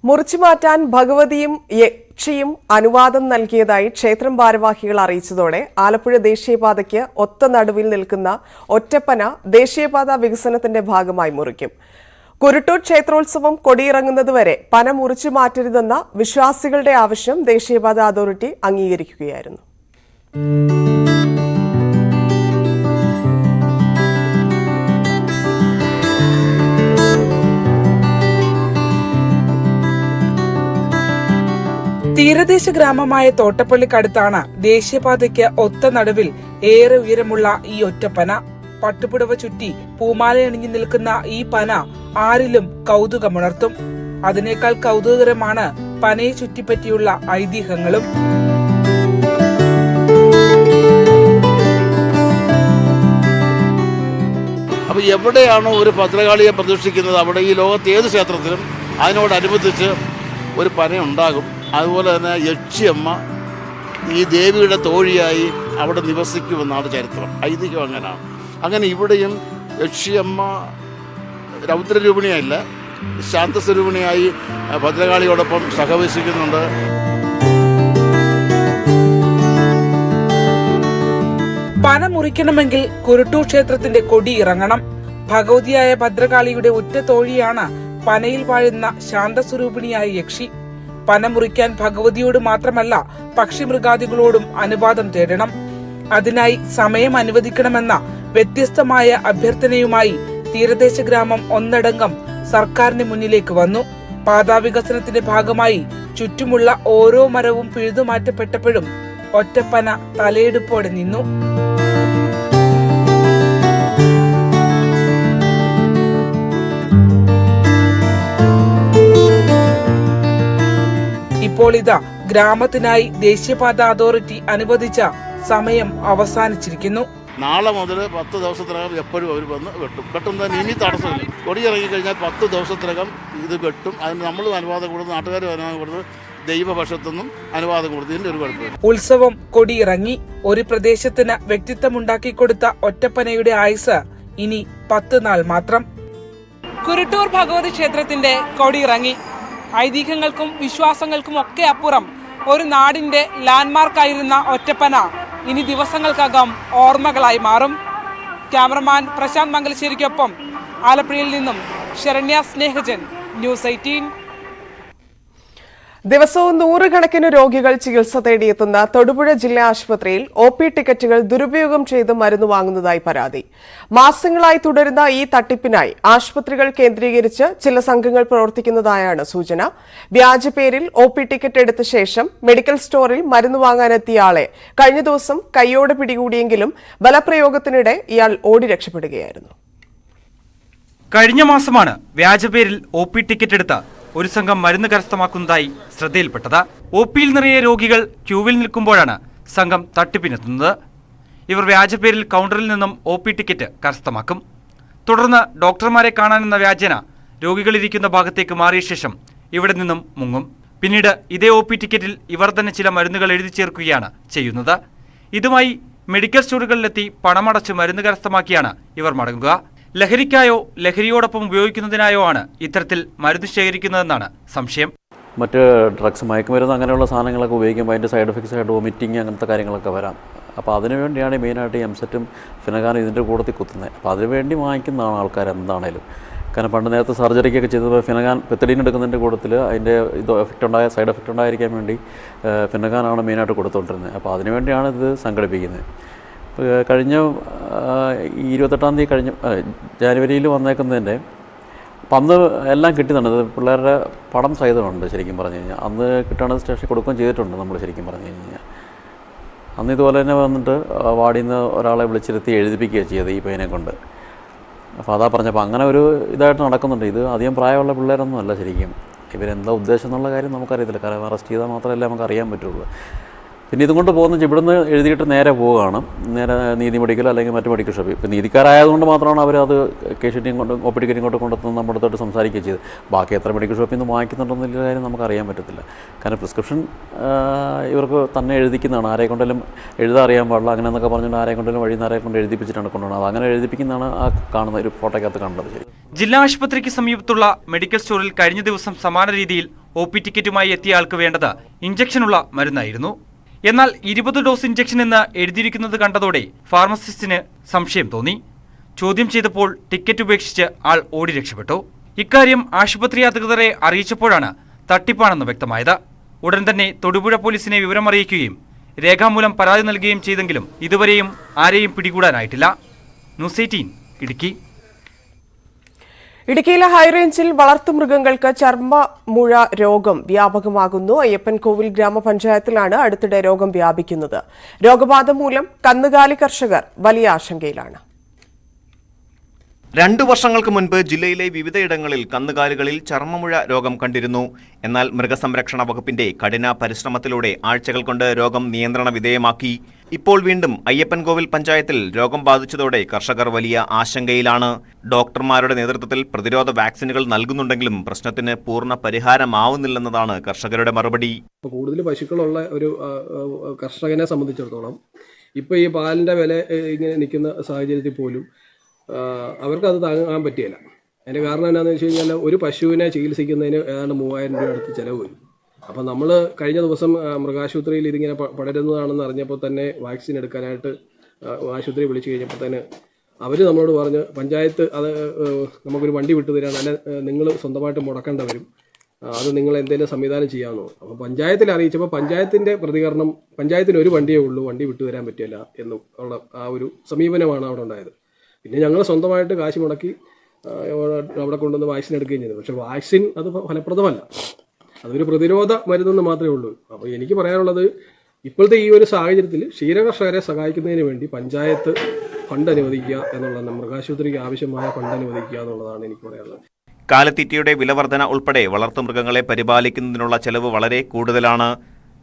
മുറിച്ചുമാറ്റാൻ ഭഗവതിയും യക്ഷിയും അനുവാദം നൽകിയതായി ക്ഷേത്രം ഭാരവാഹികൾ അറിയിച്ചതോടെ ആലപ്പുഴ ദേശീയപാതയ്ക്ക് ഒത്ത നടുവിൽ നിൽക്കുന്ന ഒറ്റപ്പന ദേശീയപാത വികസനത്തിന്റെ ഭാഗമായി മുറിക്കും. കുരുട്ടൂർ ക്ഷേത്രോത്സവം കൊടിയിറങ്ങുന്നതുവരെ പന മുറിച്ചു മാറ്റരുതെന്ന വിശ്വാസികളുടെ ആവശ്യം ദേശീയപാത അതോറിറ്റി അംഗീകരിക്കുകയായിരുന്നു. തീരദേശ ഗ്രാമമായ തോട്ടപ്പള്ളിക്കടുത്താണ് ദേശീയപാതയ്ക്ക് ഒത്ത നടുവിൽ ഏറെ ഉയരമുള്ള ഈ ഒറ്റപ്പന. പട്ടുപുടവ ചുറ്റി പൂമാലയണിഞ്ഞു നിൽക്കുന്ന ഈ പന ആരിലും കൗതുകമുണർത്തും. അതിനേക്കാൾ കൗതുകകരമാണ് പനയെ ചുറ്റിപ്പറ്റിയുള്ള ഐതിഹ്യങ്ങളും. അപ്പൊ എവിടെയാണോ ഒരു ഭദ്രകാളിയെ പ്രതിഷ്ഠിക്കുന്നത് അവിടെ ഈ ലോകത്ത് ഏത് ക്ഷേത്രത്തിലും അതിനോടനുബന്ധിച്ച് ഒരു പന ഉണ്ടാകും. അതുപോലെ തന്നെ യക്ഷിയമ്മ ഈ ദേവിയുടെ തോഴിയായി അവിടെ നിവസിക്കുമെന്നാണ് ചരിത്രം, ഐതിഹ്യം അങ്ങനെയാണ്. അങ്ങനെ ഇവിടെയും യക്ഷിയമ്മ രൗദ്രരൂപിണിയല്ല, ശാന്തസ്വരൂപിണിയായി ഭദ്രകാളിയോടൊപ്പം സഹവസിക്കുന്നുണ്ട്. പന മുറിക്കണമെങ്കിൽ കുരുട്ടൂർ ക്ഷേത്രത്തിന്റെ കൊടി ഇറങ്ങണം. ഭഗവതിയായ ഭദ്രകാളിയുടെ ഉറ്റ തോഴിയാണ് പനയിൽ വാഴുന്ന ശാന്തസ്വരൂപിണിയായ യക്ഷി. പന മുറിക്കാൻ ഭഗവതിയോട് മാത്രമല്ല പക്ഷിമൃഗാദികളോടും അനുവാദം തേടണം. അതിനായി സമയം അനുവദിക്കണമെന്ന വ്യത്യസ്തമായ അഭ്യർത്ഥനയുമായി തീരദേശ ഗ്രാമം ഒന്നടങ്കം സർക്കാരിന് മുന്നിലേക്ക് വന്നു. പാതാവികസനത്തിന്റെ ഭാഗമായി ചുറ്റുമുള്ള ഓരോ മരവും പിഴുതുമാറ്റപ്പെട്ടപ്പോഴും ഒറ്റപ്പന തലയെടുപ്പോടെ നിന്നു. ഇപ്പോൾ ഇതാ ഗ്രാമത്തിനായി ദേശീയപാത അതോറിറ്റി അനുവദിച്ച സമയം അവസാനിച്ചിരിക്കുന്നു. നാളെ മുതൽ 10 ദിവസത്തിനകം എപ്പോഴും അവർ വന്ന് വെട്ടും. വെട്ടുന്നതിന് ഇനി തടസ്സമില്ല. കൊടി ഇറങ്ങിക്കഴിഞ്ഞാൽ 10 ദിവസത്തിനകം ഇത് വെട്ടും. അതിന് നമ്മളും അനുവാദം കൊടുത്ത്, നാട്ടുകാരും അനുവാദം കൊടുത്ത്, ദൈവപക്ഷത്തുനിന്നും അനുവാദം കൊടുത്തതിന്റെ ഒരു കുഴപ്പമില്ല. ഉത്സവം കൊടിയിറങ്ങി. ഒരു പ്രദേശത്തിന് വ്യക്തിത്വമുണ്ടാക്കിക്കൊടുത്ത ഒറ്റപ്പനയുടെ ആയുസ് ഇനി 10 നാൾ മാത്രം. കുരുട്ടൂർ ഭഗവതി ക്ഷേത്രത്തിന്റെ കൊടിയിറങ്ങി. ഐതിഹ്യങ്ങൾക്കും വിശ്വാസങ്ങൾക്കും ഒക്കെ അപ്പുറം ഒരു നാടിന്റെ ലാൻഡ്മാർക്കായിരുന്ന ഒറ്റപ്പന ഇനി ദിവസങ്ങൾക്കകം ഓർമ്മകളായി മാറും. ക്യാമറമാൻ പ്രശാന്ത് മംഗലശ്ശേരിക്കൊപ്പം ആലപ്പുഴയിൽ നിന്നും ശരണ്യ സ്നേഹജൻ, ന്യൂസ് 18. ദിവസവും നൂറുകണക്കിന് രോഗികൾ ചികിത്സ തേടിയെത്തുന്ന തൊടുപുഴ ജില്ലാ ആശുപത്രിയിൽ OP ടിക്കറ്റുകൾ ദുരുപയോഗം ചെയ്ത് മരുന്ന് വാങ്ങുന്നതായി പരാതി. മാസങ്ങളായി തുടരുന്ന ഈ തട്ടിപ്പിനായി ആശുപത്രികൾ കേന്ദ്രീകരിച്ച് ചില സംഘങ്ങൾ പ്രവർത്തിക്കുന്നതായാണ് സൂചന. വ്യാജ പേരിൽ OP ടിക്കറ്റ് എടുത്ത ശേഷം മെഡിക്കൽ സ്റ്റോറിൽ മരുന്ന് വാങ്ങാനെത്തിയ ആളെ കഴിഞ്ഞ ദിവസം കൈയോടെ പിടികൂടിയെങ്കിലും ബലപ്രയോഗത്തിനിടെ ഇയാൾ ഓടി രക്ഷപ്പെടുകയായിരുന്നു. കഴിഞ്ഞ മാസമാണ് വ്യാജപേരിൽ OP ടിക്കറ്റ് എടുത്ത ഒരു സംഘം മരുന്ന് കരസ്ഥമാക്കുന്നതായി ശ്രദ്ധയിൽപ്പെട്ടത്. OPയിൽ നിറയെ രോഗികൾ ക്യൂവിൽ നിൽക്കുമ്പോഴാണ് സംഘം തട്ടിപ്പിനെത്തുന്നത്. ഇവർ വ്യാജപേരിൽ കൗണ്ടറിൽ നിന്നും OP ടിക്കറ്റ് കരസ്ഥമാക്കും. തുടർന്ന് ഡോക്ടർമാരെ കാണാനെന്ന വ്യാജേന രോഗികളിരിക്കുന്ന ഭാഗത്തേക്ക് മാറിയ ശേഷം ഇവിടെ നിന്നും മുങ്ങും. പിന്നീട് ഇതേ OP ടിക്കറ്റിൽ ഇവർ തന്നെ ചില മരുന്നുകൾ എഴുതി ചേർക്കുകയാണ് ചെയ്യുന്നത്. ഇതുമായി മെഡിക്കൽ സ്റ്റോറുകളിലെത്തി പണമടച്ച് മരുന്ന് കരസ്ഥമാക്കിയാണ് ഇവർ മടങ്ങുക. ലഹരിക്കായോ ലഹരിയോടൊപ്പം ഉപയോഗിക്കുന്നതിനായോ ആണ് ഇത്തരത്തിൽ മരുന്ന് ശേഖരിക്കുന്നതെന്നാണ് സംശയം. മറ്റ് ഡ്രഗ്സ്, മയക്കുമരുന്ന് അങ്ങനെയുള്ള സാധനങ്ങളൊക്കെ ഉപയോഗിക്കുമ്പോൾ അതിൻ്റെ സൈഡ് എഫക്ട്സ് ആയിട്ട് വോമിറ്റിങ് അങ്ങനത്തെ കാര്യങ്ങളൊക്കെ വരാം. അപ്പോൾ അതിനുവേണ്ടിയാണ് മെയിനായിട്ട് എംസെറ്റും ഫിനഗാനും ഇതിൻ്റെ കൂട്ടത്തിൽ കുത്തുന്നത്. അപ്പോൾ അതിനുവേണ്ടി വാങ്ങിക്കുന്നതാണ് ആൾക്കാർ എന്താണേലും. കാരണം പണ്ട് നേരത്തെ സർജറിക്കൊക്കെ ചെയ്തപ്പോൾ ഫിനഗാൻ പെത്തഡീൻ എടുക്കുന്നതിൻ്റെ കൂട്ടത്തിൽ അതിൻ്റെ സൈഡ് എഫക്റ്റ് ഉണ്ടായിരിക്കാൻ വേണ്ടി ഫിനഗാനാണ് മെയിനായിട്ട് കൊടുത്തുകൊണ്ടിരുന്നത്. അപ്പോൾ അതിനുവേണ്ടിയാണ് ഇത് സംഘടിപ്പിക്കുന്നത്. കഴിഞ്ഞ 28-ാം തീയതി കഴിഞ്ഞ ജനുവരിയിൽ വന്നേക്കുന്നതിൻ്റെ അപ്പം അന്ന് എല്ലാം കിട്ടുന്നുണ്ട്. പിള്ളേരുടെ പടം സഹിതമുണ്ട്. ശരിക്കും പറഞ്ഞു കഴിഞ്ഞാൽ അന്ന് കിട്ടുകയാണെങ്കിൽ സ്റ്റേഷനിൽ കൊടുക്കുകയും ചെയ്തിട്ടുണ്ട് നമ്മൾ. ശരിക്കും പറഞ്ഞു കഴിഞ്ഞാൽ അന്ന് ഇതുപോലെ തന്നെ വന്നിട്ട് വാർഡിൽ നിന്ന് ഒരാളെ വിളിച്ചിരുത്തി എഴുതിപ്പിക്കുകയാണ് ചെയ്തത് ഈ പയ്യനെ കൊണ്ട്. അപ്പോൾ അതാ പറഞ്ഞപ്പോൾ അങ്ങനെ ഒരു ഇതായിട്ട് നടക്കുന്നുണ്ട്. ഇത് അധികം പ്രായമുള്ള പിള്ളേരൊന്നും അല്ല. ശരിക്കും ഇവരെന്താ ഉദ്ദേശം എന്നുള്ള കാര്യം നമുക്കറിയത്തില്ല. കാരണം അറസ്റ്റ് ചെയ്താൽ മാത്രമല്ല നമുക്ക് അറിയാൻ പറ്റുള്ളൂ. പിന്നെ ഇതുകൊണ്ട് പോകുന്ന ഇവിടുന്ന് എഴുതിയിട്ട് നേരെ പോവുകയാണ്, നേരെ നീതി മെഡിക്കൽ അല്ലെങ്കിൽ മറ്റു മെഡിക്കൽ ഷോപ്പിൽ. ഇപ്പോൾ നീതിക്കാരായതുകൊണ്ട് മാത്രമാണ് അവർ കേസിൻ്റെയും കൊണ്ട് OP ടിക്കറ്റും കൊണ്ട് കൊണ്ടെത്തുന്ന നമ്മുടെ അടുത്തോട്ട് സംസാരിക്കുകയും ചെയ്ത്. ബാക്കി എത്ര മെഡിക്കൽ ഷോപ്പിൽ നിന്ന് വാങ്ങിക്കുന്നുണ്ടെന്നുള്ള കാര്യം നമുക്ക് അറിയാൻ പറ്റത്തില്ല. കാരണം പ്രിസ്ക്രിപ്ഷൻ ഇവർക്ക് തന്നെ എഴുതിക്കുന്നതാണ്. ആരെ കൊണ്ടെങ്കിലും എഴുതാൻ അറിയാൻ പാടില്ല അങ്ങനെ എന്നൊക്കെ പറഞ്ഞുകൊണ്ട് ആരെ കൊണ്ടെങ്കിലും വഴി ആരെ കൊണ്ട് എഴുതിപ്പിച്ചിട്ടാണ് കൊണ്ടുപോകുന്നത്. അത് അങ്ങനെ എഴുതിപ്പിക്കുന്നതാണ് ആ കാണുന്ന ഒരു ഫോട്ടോയ്ക്കകത്ത് കണ്ടത്. ശരി. ജില്ലാ ആശുപത്രിക്ക് സമീപത്തുള്ള മെഡിക്കൽ സ്റ്റോറിൽ കഴിഞ്ഞ ദിവസം സമാന രീതിയിൽ OP ടിക്കറ്റുമായി എത്തിയ ആൾക്ക് വേണ്ടത് ഇഞ്ചക്ഷനുള്ള മരുന്നായിരുന്നു. എന്നാൽ 20 ഡോസ് ഇഞ്ചക്ഷൻ എന്ന് എഴുതിയിരിക്കുന്നത് കണ്ടതോടെ ഫാർമസിസ്റ്റിന് സംശയം തോന്നി. ചോദ്യം ചെയ്തപ്പോൾ ടിക്കറ്റ് ഉപേക്ഷിച്ച് ആൾ ഓടി രക്ഷപ്പെട്ടു. ഇക്കാര്യം ആശുപത്രി അധികൃതരെ അറിയിച്ചപ്പോഴാണ് തട്ടിപ്പാണെന്ന് വ്യക്തമായത്. ഉടൻ തന്നെ തൊടുപുഴ പോലീസിനെ വിവരമറിയിക്കുകയും രേഖാമൂലം പരാതി നൽകുകയും ചെയ്തെങ്കിലും ഇതുവരെയും ആരെയും പിടികൂടാനായിട്ടില്ല. ന്യൂസ് 18 ഇടുക്കി. ഇടുക്കിയിലെ ഹൈറേഞ്ചിൽ വളർത്തുമൃഗങ്ങൾക്ക് ചർമ്മമുഴ രോഗം വ്യാപകമാകുന്നു. അയ്യപ്പൻകോവിൽ ഗ്രാമപഞ്ചായത്തിലാണ് അടുത്തിടെ രോഗം വ്യാപിക്കുന്നത്. രോഗബാധ മൂലം കന്നുകാലി കർഷകർ വലിയ ആശങ്കയിലാണ്. 2 വർഷങ്ങൾക്ക് മുൻപ് ജില്ലയിലെ വിവിധയിടങ്ങളിൽ കന്നുകാലികളിൽ ചർമ്മമുഴ രോഗം കണ്ടിരുന്നു. എന്നാൽ മൃഗസംരക്ഷണ വകുപ്പിന്റെ കഠിന പരിശ്രമത്തിലൂടെ ആഴ്ചകൾ കൊണ്ട് രോഗം നിയന്ത്രണ വിധേയമാക്കി. ഇപ്പോൾ വീണ്ടും അയ്യപ്പൻകോവിൽ പഞ്ചായത്തിൽ രോഗം ബാധിച്ചതോടെ കർഷകർ വലിയ ആശങ്കയിലാണ്. ഡോക്ടർമാരുടെ നേതൃത്വത്തിൽ പ്രതിരോധ വാക്സിനുകൾ നൽകുന്നുണ്ടെങ്കിലും പ്രശ്നത്തിന് പൂർണ്ണ പരിഹാരമാവുന്നില്ലെന്നതാണ് കർഷകരുടെ മറുപടി. കൂടുതൽ പശുക്കളുള്ള ഒരു കർഷകനെ സംബന്ധിച്ചിടത്തോളം ഇപ്പോൾ ഈ പാലിൻ്റെ വില ഇങ്ങനെ നിൽക്കുന്ന സാഹചര്യത്തിൽ പോലും അവർക്കത് താങ്ങാൻ പറ്റിയില്ല. അതിൻ്റെ കാരണം എന്താണെന്ന് വെച്ച് കഴിഞ്ഞാൽ ഒരു പശുവിനെ ചികിത്സിക്കുന്നതിന് ഏതാണ്ട് 3000 രൂപ അടുത്ത് ചിലവ് വരും. അപ്പോൾ നമ്മൾ കഴിഞ്ഞ ദിവസം മൃഗാശുപത്രിയിൽ ഇതിങ്ങനെ പടരുന്നതാണെന്ന് അറിഞ്ഞപ്പോൾ തന്നെ വാക്സിൻ എടുക്കാനായിട്ട് ആശുപത്രി വിളിച്ചു കഴിഞ്ഞപ്പോൾ തന്നെ അവർ നമ്മളോട് പറഞ്ഞ് പഞ്ചായത്ത് അത് നമുക്കൊരു വണ്ടി വിട്ടു തരാൻ, അല്ല നിങ്ങൾ സ്വന്തമായിട്ട് മുടക്കേണ്ട വരും, അത് നിങ്ങൾ എന്തെങ്കിലും സംവിധാനം ചെയ്യാമെന്നോ. അപ്പോൾ പഞ്ചായത്തിൽ അറിയിച്ചപ്പോൾ പഞ്ചായത്തിൻ്റെ പ്രതികരണം, പഞ്ചായത്തിന് ഒരു വണ്ടിയേ ഉള്ളൂ, വണ്ടി വിട്ടുതരാൻ പറ്റില്ല എന്നും ഉള്ള ആ ഒരു സമീപനമാണ് അവിടെ ഉണ്ടായത്. പിന്നെ ഞങ്ങൾ സ്വന്തമായിട്ട് കാശ് മുടക്കി അവിടെ കൊണ്ടുവന്ന് വാക്സിൻ എടുക്കുകയും ചെയ്തു. പക്ഷേ വാക്സിൻ അത് ഫലപ്രദമല്ല, അതൊരു പ്രതിരോധ മരുന്നെന്ന് മാത്രമേ ഉള്ളൂ. അപ്പോൾ എനിക്ക് പറയാനുള്ളത്, ഇപ്പോഴത്തെ ഈ ഒരു സാഹചര്യത്തിൽ ക്ഷീരകർഷകരെ സഹായിക്കുന്നതിന് വേണ്ടി പഞ്ചായത്ത് ഫണ്ട് അനുവദിക്കുക എന്നുള്ളതാണ്, മൃഗാശുപത്രിക്ക് ആവശ്യമായ ഫണ്ട് അനുവദിക്കുക എന്നുള്ളതാണ് എനിക്ക് പറയാനുള്ളത്. കാലിത്തീറ്റയുടെ വിലവർധന ഉൾപ്പെടെ വളർത്തുമൃഗങ്ങളെ പരിപാലിക്കുന്നതിനുള്ള ചെലവ് വളരെ കൂടുതലാണ്.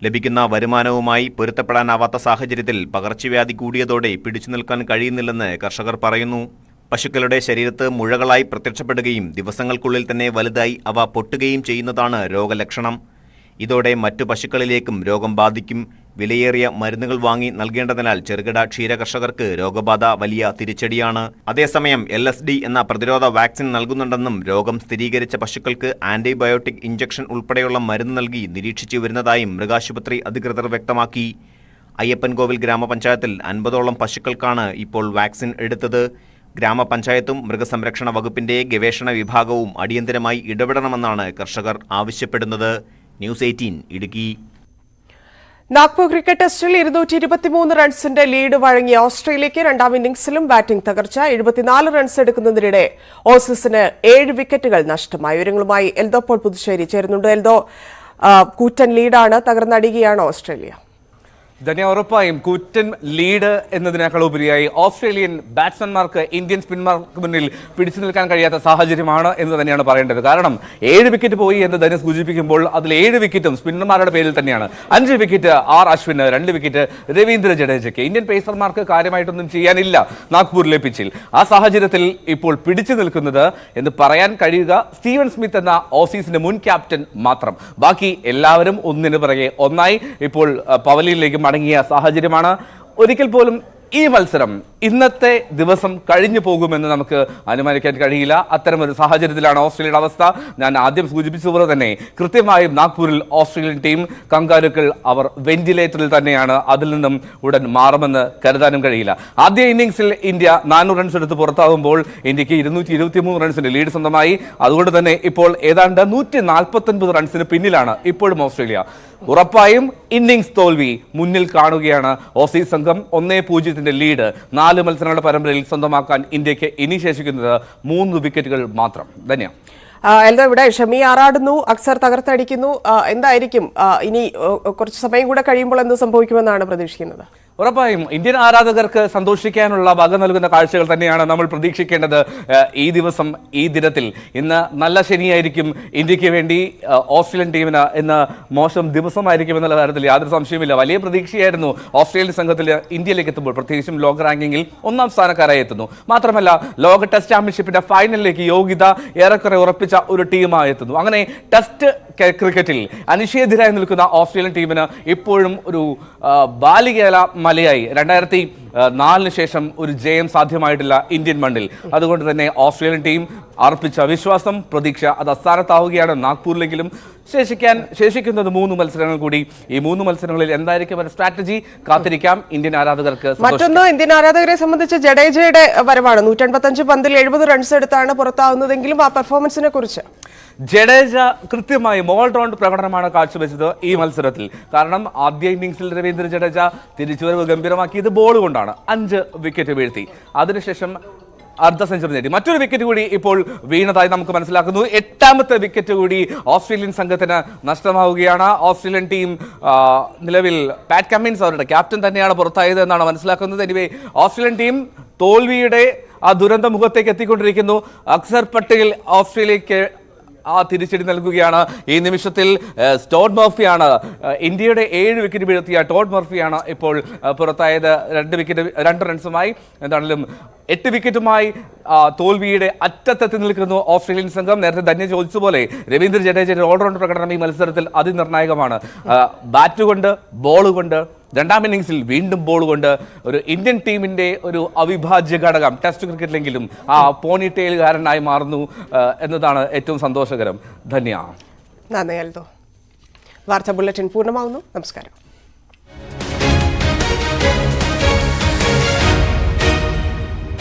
ലഭിക്കുന്ന വരുമാനവുമായി പൊരുത്തപ്പെടാനാവാത്ത സാഹചര്യത്തിൽ പകർച്ചവ്യാധി കൂടിയതോടെ പിടിച്ചു നിൽക്കാൻ കഴിയുന്നില്ലെന്ന് കർഷകർ പറയുന്നു. പശുക്കളുടെ ശരീരത്ത് മുഴകളായി പ്രത്യക്ഷപ്പെടുകയും ദിവസങ്ങൾക്കുള്ളിൽ തന്നെ വലുതായി അവ പൊട്ടുകയും ചെയ്യുന്നതാണ് രോഗലക്ഷണം. ഇതോടെ മറ്റു പശുക്കളിലേക്കും രോഗം ബാധിക്കും. വിലയേറിയ മരുന്നുകൾ വാങ്ങി നൽകേണ്ടതിനാൽ ചെറുകിട ക്ഷീരകർഷകർക്ക് രോഗബാധ വലിയ തിരിച്ചടിയാണ്. അതേസമയം LSD എന്ന പ്രതിരോധ വാക്സിൻ നൽകുന്നുണ്ടെന്നും രോഗം സ്ഥിരീകരിച്ച പശുക്കൾക്ക് ആന്റിബയോട്ടിക് ഇഞ്ചക്ഷൻ ഉൾപ്പെടെയുള്ള മരുന്ന് നൽകി നിരീക്ഷിച്ചു വരുന്നതായും മൃഗാശുപത്രി അധികൃതർ വ്യക്തമാക്കി. അയ്യപ്പൻകോവിൽ ഗ്രാമപഞ്ചായത്തിൽ 50ഓളം പശുക്കൾക്കാണ് ഇപ്പോൾ വാക്സിൻ എടുത്തത്. ഗ്രാമപഞ്ചായത്തും മൃഗസംരക്ഷണ വകുപ്പിന്റെ ഗവേഷണ വിഭാഗവും അടിയന്തരമായി ഇടപെടണമെന്നാണ് കർഷകർ ആവശ്യപ്പെടുന്നത്. ന്യൂസ് 18 ഇടുക്കി. നാഗ്പൂർ ക്രിക്കറ്റ് ടെസ്റ്റിൽ 223 റൺസിന്റെ ലീഡ് വഴങ്ങിയ ഓസ്ട്രേലിയയ്ക്ക് രണ്ടാം ഇന്നിംഗ്സിലും ബാറ്റിംഗ് തകർച്ച. 74 റൺസ് എടുക്കുന്നതിനിടെ ഓസീസിന് 7 വിക്കറ്റുകൾ നഷ്ടമായി. വിവരങ്ങളുമായി എൽദോ പോൾ പുതുശ്ശേരി ചേരുന്നുണ്ട്. എൽദോ, കൂറ്റൻ ലീഡാണ്, തകർന്നടിയുകയാണോ ഓസ്ട്രേലിയ? ധന്യ, ഉറപ്പായും കൂറ്റൻ ലീഡ് എന്നതിനേക്കാൾ ഉപരിയായി ഓസ്ട്രേലിയൻ ബാറ്റ്സ്മാൻമാർക്ക് ഇന്ത്യൻ സ്പിന്നർമാർക്ക് മുന്നിൽ പിടിച്ചു നിൽക്കാൻ കഴിയാത്ത സാഹചര്യമാണ് എന്ന് തന്നെയാണ് പറയേണ്ടത്. കാരണം 7 വിക്കറ്റ് പോയി എന്ന് ധന്യ സൂചിപ്പിക്കുമ്പോൾ അതിൽ 7 വിക്കറ്റും സ്പിന്നർമാരുടെ പേരിൽ തന്നെയാണ്. 5 വിക്കറ്റ് ആർ അശ്വിന്, 2 വിക്കറ്റ് രവീന്ദ്ര ജഡേജയ്ക്ക്. ഇന്ത്യൻ പേസർമാർക്ക് കാര്യമായിട്ടൊന്നും ചെയ്യാനില്ല നാഗ്പൂരിലെ പിച്ചിൽ. ആ സാഹചര്യത്തിൽ ഇപ്പോൾ പിടിച്ചു നിൽക്കുന്നത് എന്ന് പറയാൻ കഴിയുക സ്റ്റീവൻ സ്മിത്ത് എന്ന ഓസീസിന്റെ മുൻ ക്യാപ്റ്റൻ മാത്രം. ബാക്കി എല്ലാവരും ഒന്നിനു പിറകെ ഒന്നായി ഇപ്പോൾ പവലിയനിലേക്ക് മടങ്ങിയ സാഹചര്യമാണ്. ഒരിക്കൽ പോലും ഈ മത്സരം ഇന്നത്തെ ദിവസം കഴിഞ്ഞു പോകുമെന്ന് നമുക്ക് അനുമാനിക്കാൻ കഴിയില്ല. അത്തരമൊരു സാഹചര്യത്തിലാണ് ഓസ്ട്രേലിയയുടെ അവസ്ഥ. ഞാൻ ആദ്യം സൂചിപ്പിച്ചതുപോലെ തന്നെ കൃത്യമായും നാഗ്പൂരിൽ ഓസ്ട്രേലിയൻ ടീം കങ്കാരുക്കൾ അവർ വെന്റിലേറ്ററിൽ തന്നെയാണ്. അതിൽ നിന്നും ഉടൻ മാറുമെന്ന് കരുതാനും കഴിയില്ല. ആദ്യ ഇന്നിംഗ്സിൽ ഇന്ത്യ 400 റൺസ് എടുത്ത് പുറത്താകുമ്പോൾ ഇന്ത്യക്ക് 223 റൺസിന്റെ ലീഡ് സ്വന്തമായി. അതുകൊണ്ട് തന്നെ ഇപ്പോൾ ഏതാണ്ട് 149 റൺസിന് പിന്നിലാണ് ഇപ്പോഴും ഓസ്ട്രേലിയ. ഉറപ്പായും ഇന്നിംഗ്സ് തോൽവി മുന്നിൽ കാണുകയാണ് ഓസീസ് സംഘം. 1-0 ലീഡ് 4 മത്സരങ്ങളുടെ പരമ്പരയിൽ സ്വന്തമാക്കാൻ ഇന്ത്യക്ക് ഇനി ശേഷിക്കുന്നത് 3 വിക്കറ്റുകൾ മാത്രം. ധന്യ. എൽദോ, ഇവിടെ ഷമി ആറാടുന്നു, അക്സർ തകർത്തടിക്കുന്നു. എന്തായിരിക്കും ഇനി കുറച്ച് സമയം കൂടെ കഴിയുമ്പോൾ എന്ത് സംഭവിക്കുമെന്നാണ് പ്രതീക്ഷിക്കുന്നത്? ഉറപ്പായും ഇന്ത്യൻ ആരാധകർക്ക് സന്തോഷിക്കാനുള്ള വക നൽകുന്ന കാഴ്ചകൾ തന്നെയാണ് നമ്മൾ പ്രതീക്ഷിക്കേണ്ടത്. ഈ ദിവസം, ഈ ദിനത്തിൽ ഇന്ന് നല്ല ശനിയായിരിക്കും ഇന്ത്യക്ക് വേണ്ടി. ഓസ്ട്രേലിയൻ ടീമിന് ഇന്ന് മോശം ദിവസമായിരിക്കും എന്നുള്ള കാര്യത്തിൽ യാതൊരു സംശയമില്ല. വലിയ പ്രതീക്ഷയായിരുന്നു ഓസ്ട്രേലിയൻ സംഘത്തിൽ ഇന്ത്യയിലേക്ക് എത്തുമ്പോൾ, പ്രത്യേകിച്ചും ലോക റാങ്കിങ്ങിൽ 1ാം സ്ഥാനക്കാരായി എത്തുന്നു. മാത്രമല്ല ലോക ടെസ്റ്റ് ചാമ്പ്യൻഷിപ്പിന്റെ ഫൈനലിലേക്ക് യോഗ്യത ഏറെക്കുറെ ഉറപ്പിച്ച ഒരു ടീമായി എത്തുന്നു. അങ്ങനെ ടെസ്റ്റ് ക്രിക്കറ്റിൽ അനിഷേധ്യരായി നിൽക്കുന്ന ഓസ്ട്രേലിയൻ ടീമിന് ഇപ്പോഴും ഒരു ബാലികേല മലയായി 2004 ശേഷം ഒരു ജയം സാധ്യമായിട്ടില്ല ഇന്ത്യൻ മണ്ണിൽ. അതുകൊണ്ട് തന്നെ ഓസ്ട്രേലിയൻ ടീം അർപ്പിച്ച വിശ്വാസം, പ്രതീക്ഷ അത് അസ്ഥാനത്താവുകയാണ്. നാഗ്പൂരിലെങ്കിലും ശേഷിക്കുന്നത് 3 മത്സരങ്ങൾ കൂടി. ഈ 3 മത്സരങ്ങളിൽ എന്തായിരിക്കും ഒരു സ്ട്രാറ്റജി കാത്തിരിക്കാം ഇന്ത്യൻ ആരാധകർക്ക്. മറ്റൊന്ന്, ഇന്ത്യൻ ആരാധകരെ സംബന്ധിച്ച് ജഡേജയുടെ വരവാണ്. 185 പന്തിൽ 70 റൺസ് എടുത്താണ് പുറത്താവുന്നതെങ്കിലും ആ പെർഫോമൻസിനെ കുറിച്ച് ജഡേജ കൃത്യമായും ഓൾ റൗണ്ട് പ്രകടനമാണ് കാഴ്ചവെച്ചത് ഈ മത്സരത്തിൽ. കാരണം ആദ്യ ഇന്നിംഗ്സിൽ രവീന്ദ്ര ജഡേജ തിരിച്ചുവരവ് ഗംഭീരമാക്കിയത് ബോൾ കൊണ്ടാണ്. 5 വിക്കറ്റ് വീഴ്ത്തി. അതിനുശേഷം അർദ്ധ സെഞ്ചുറി നേടി. മറ്റൊരു വിക്കറ്റ് കൂടി ഇപ്പോൾ വീണതായി നമുക്ക് മനസ്സിലാക്കുന്നു. 8ാമത്തെ വിക്കറ്റ് കൂടി ഓസ്ട്രേലിയൻ സംഘത്തിന് നഷ്ടമാവുകയാണ്. ഓസ്ട്രേലിയൻ ടീം നിലവിൽ പാറ്റ് കമ്മിൻസ് അവരുടെ ക്യാപ്റ്റൻ തന്നെയാണ് പുറത്തായത് എന്നാണ് മനസ്സിലാക്കുന്നത്. എനിവേ ഓസ്ട്രേലിയൻ ടീം തോൽവിയുടെ ആ ദുരന്ത മുഖത്തേക്ക് എത്തിക്കൊണ്ടിരിക്കുന്നു. അക്സർ പട്ടേൽ ഓസ്ട്രേലിയക്ക് ആ തിരിച്ചടി നൽകുകയാണ്. ഈ നിമിഷത്തിൽ ടോഡ് മർഫിയാണ് ഇന്ത്യയുടെ 7 വിക്കറ്റ് വീഴ്ത്തിയ ടോഡ് മർഫിയാണ് ഇപ്പോൾ പുറത്തായത്. 2 റൺസുമായി. എന്താണെങ്കിലും 8 വിക്കറ്റുമായി തോൽവിയുടെ അറ്റത്തെത്തി നിൽക്കുന്നു ഓസ്ട്രേലിയൻ സംഘം. നേരത്തെ ധന്യ ചോദിച്ചതുപോലെ രവീന്ദ്ര ജഡേജയുടെ ഓൾറൗണ്ട് പ്രകടനം ഈ മത്സരത്തിൽ അതിനിർണായകമാണ്. ബാറ്റ് കൊണ്ട്, ബോൾ കൊണ്ട്, 2ാം ഇന്നിംഗ്സിൽ വീണ്ടും ബോൾ കൊണ്ട് ഒരു ഇന്ത്യൻ ടീമിന്റെ ഒരു അവിഭാജ്യ ഘടകം ടെസ്റ്റ് ക്രിക്കറ്റിലെങ്കിലും ആ പോണി ടെയിൽകാരനായി മാറുന്നു എന്നതാണ് ഏറ്റവും സന്തോഷകരം. ധന്യ. നന്ദി എൽദോ. വാർത്താ ബുള്ളറ്റിൻ പൂർണ്ണമാവുന്നു. നമസ്കാരം.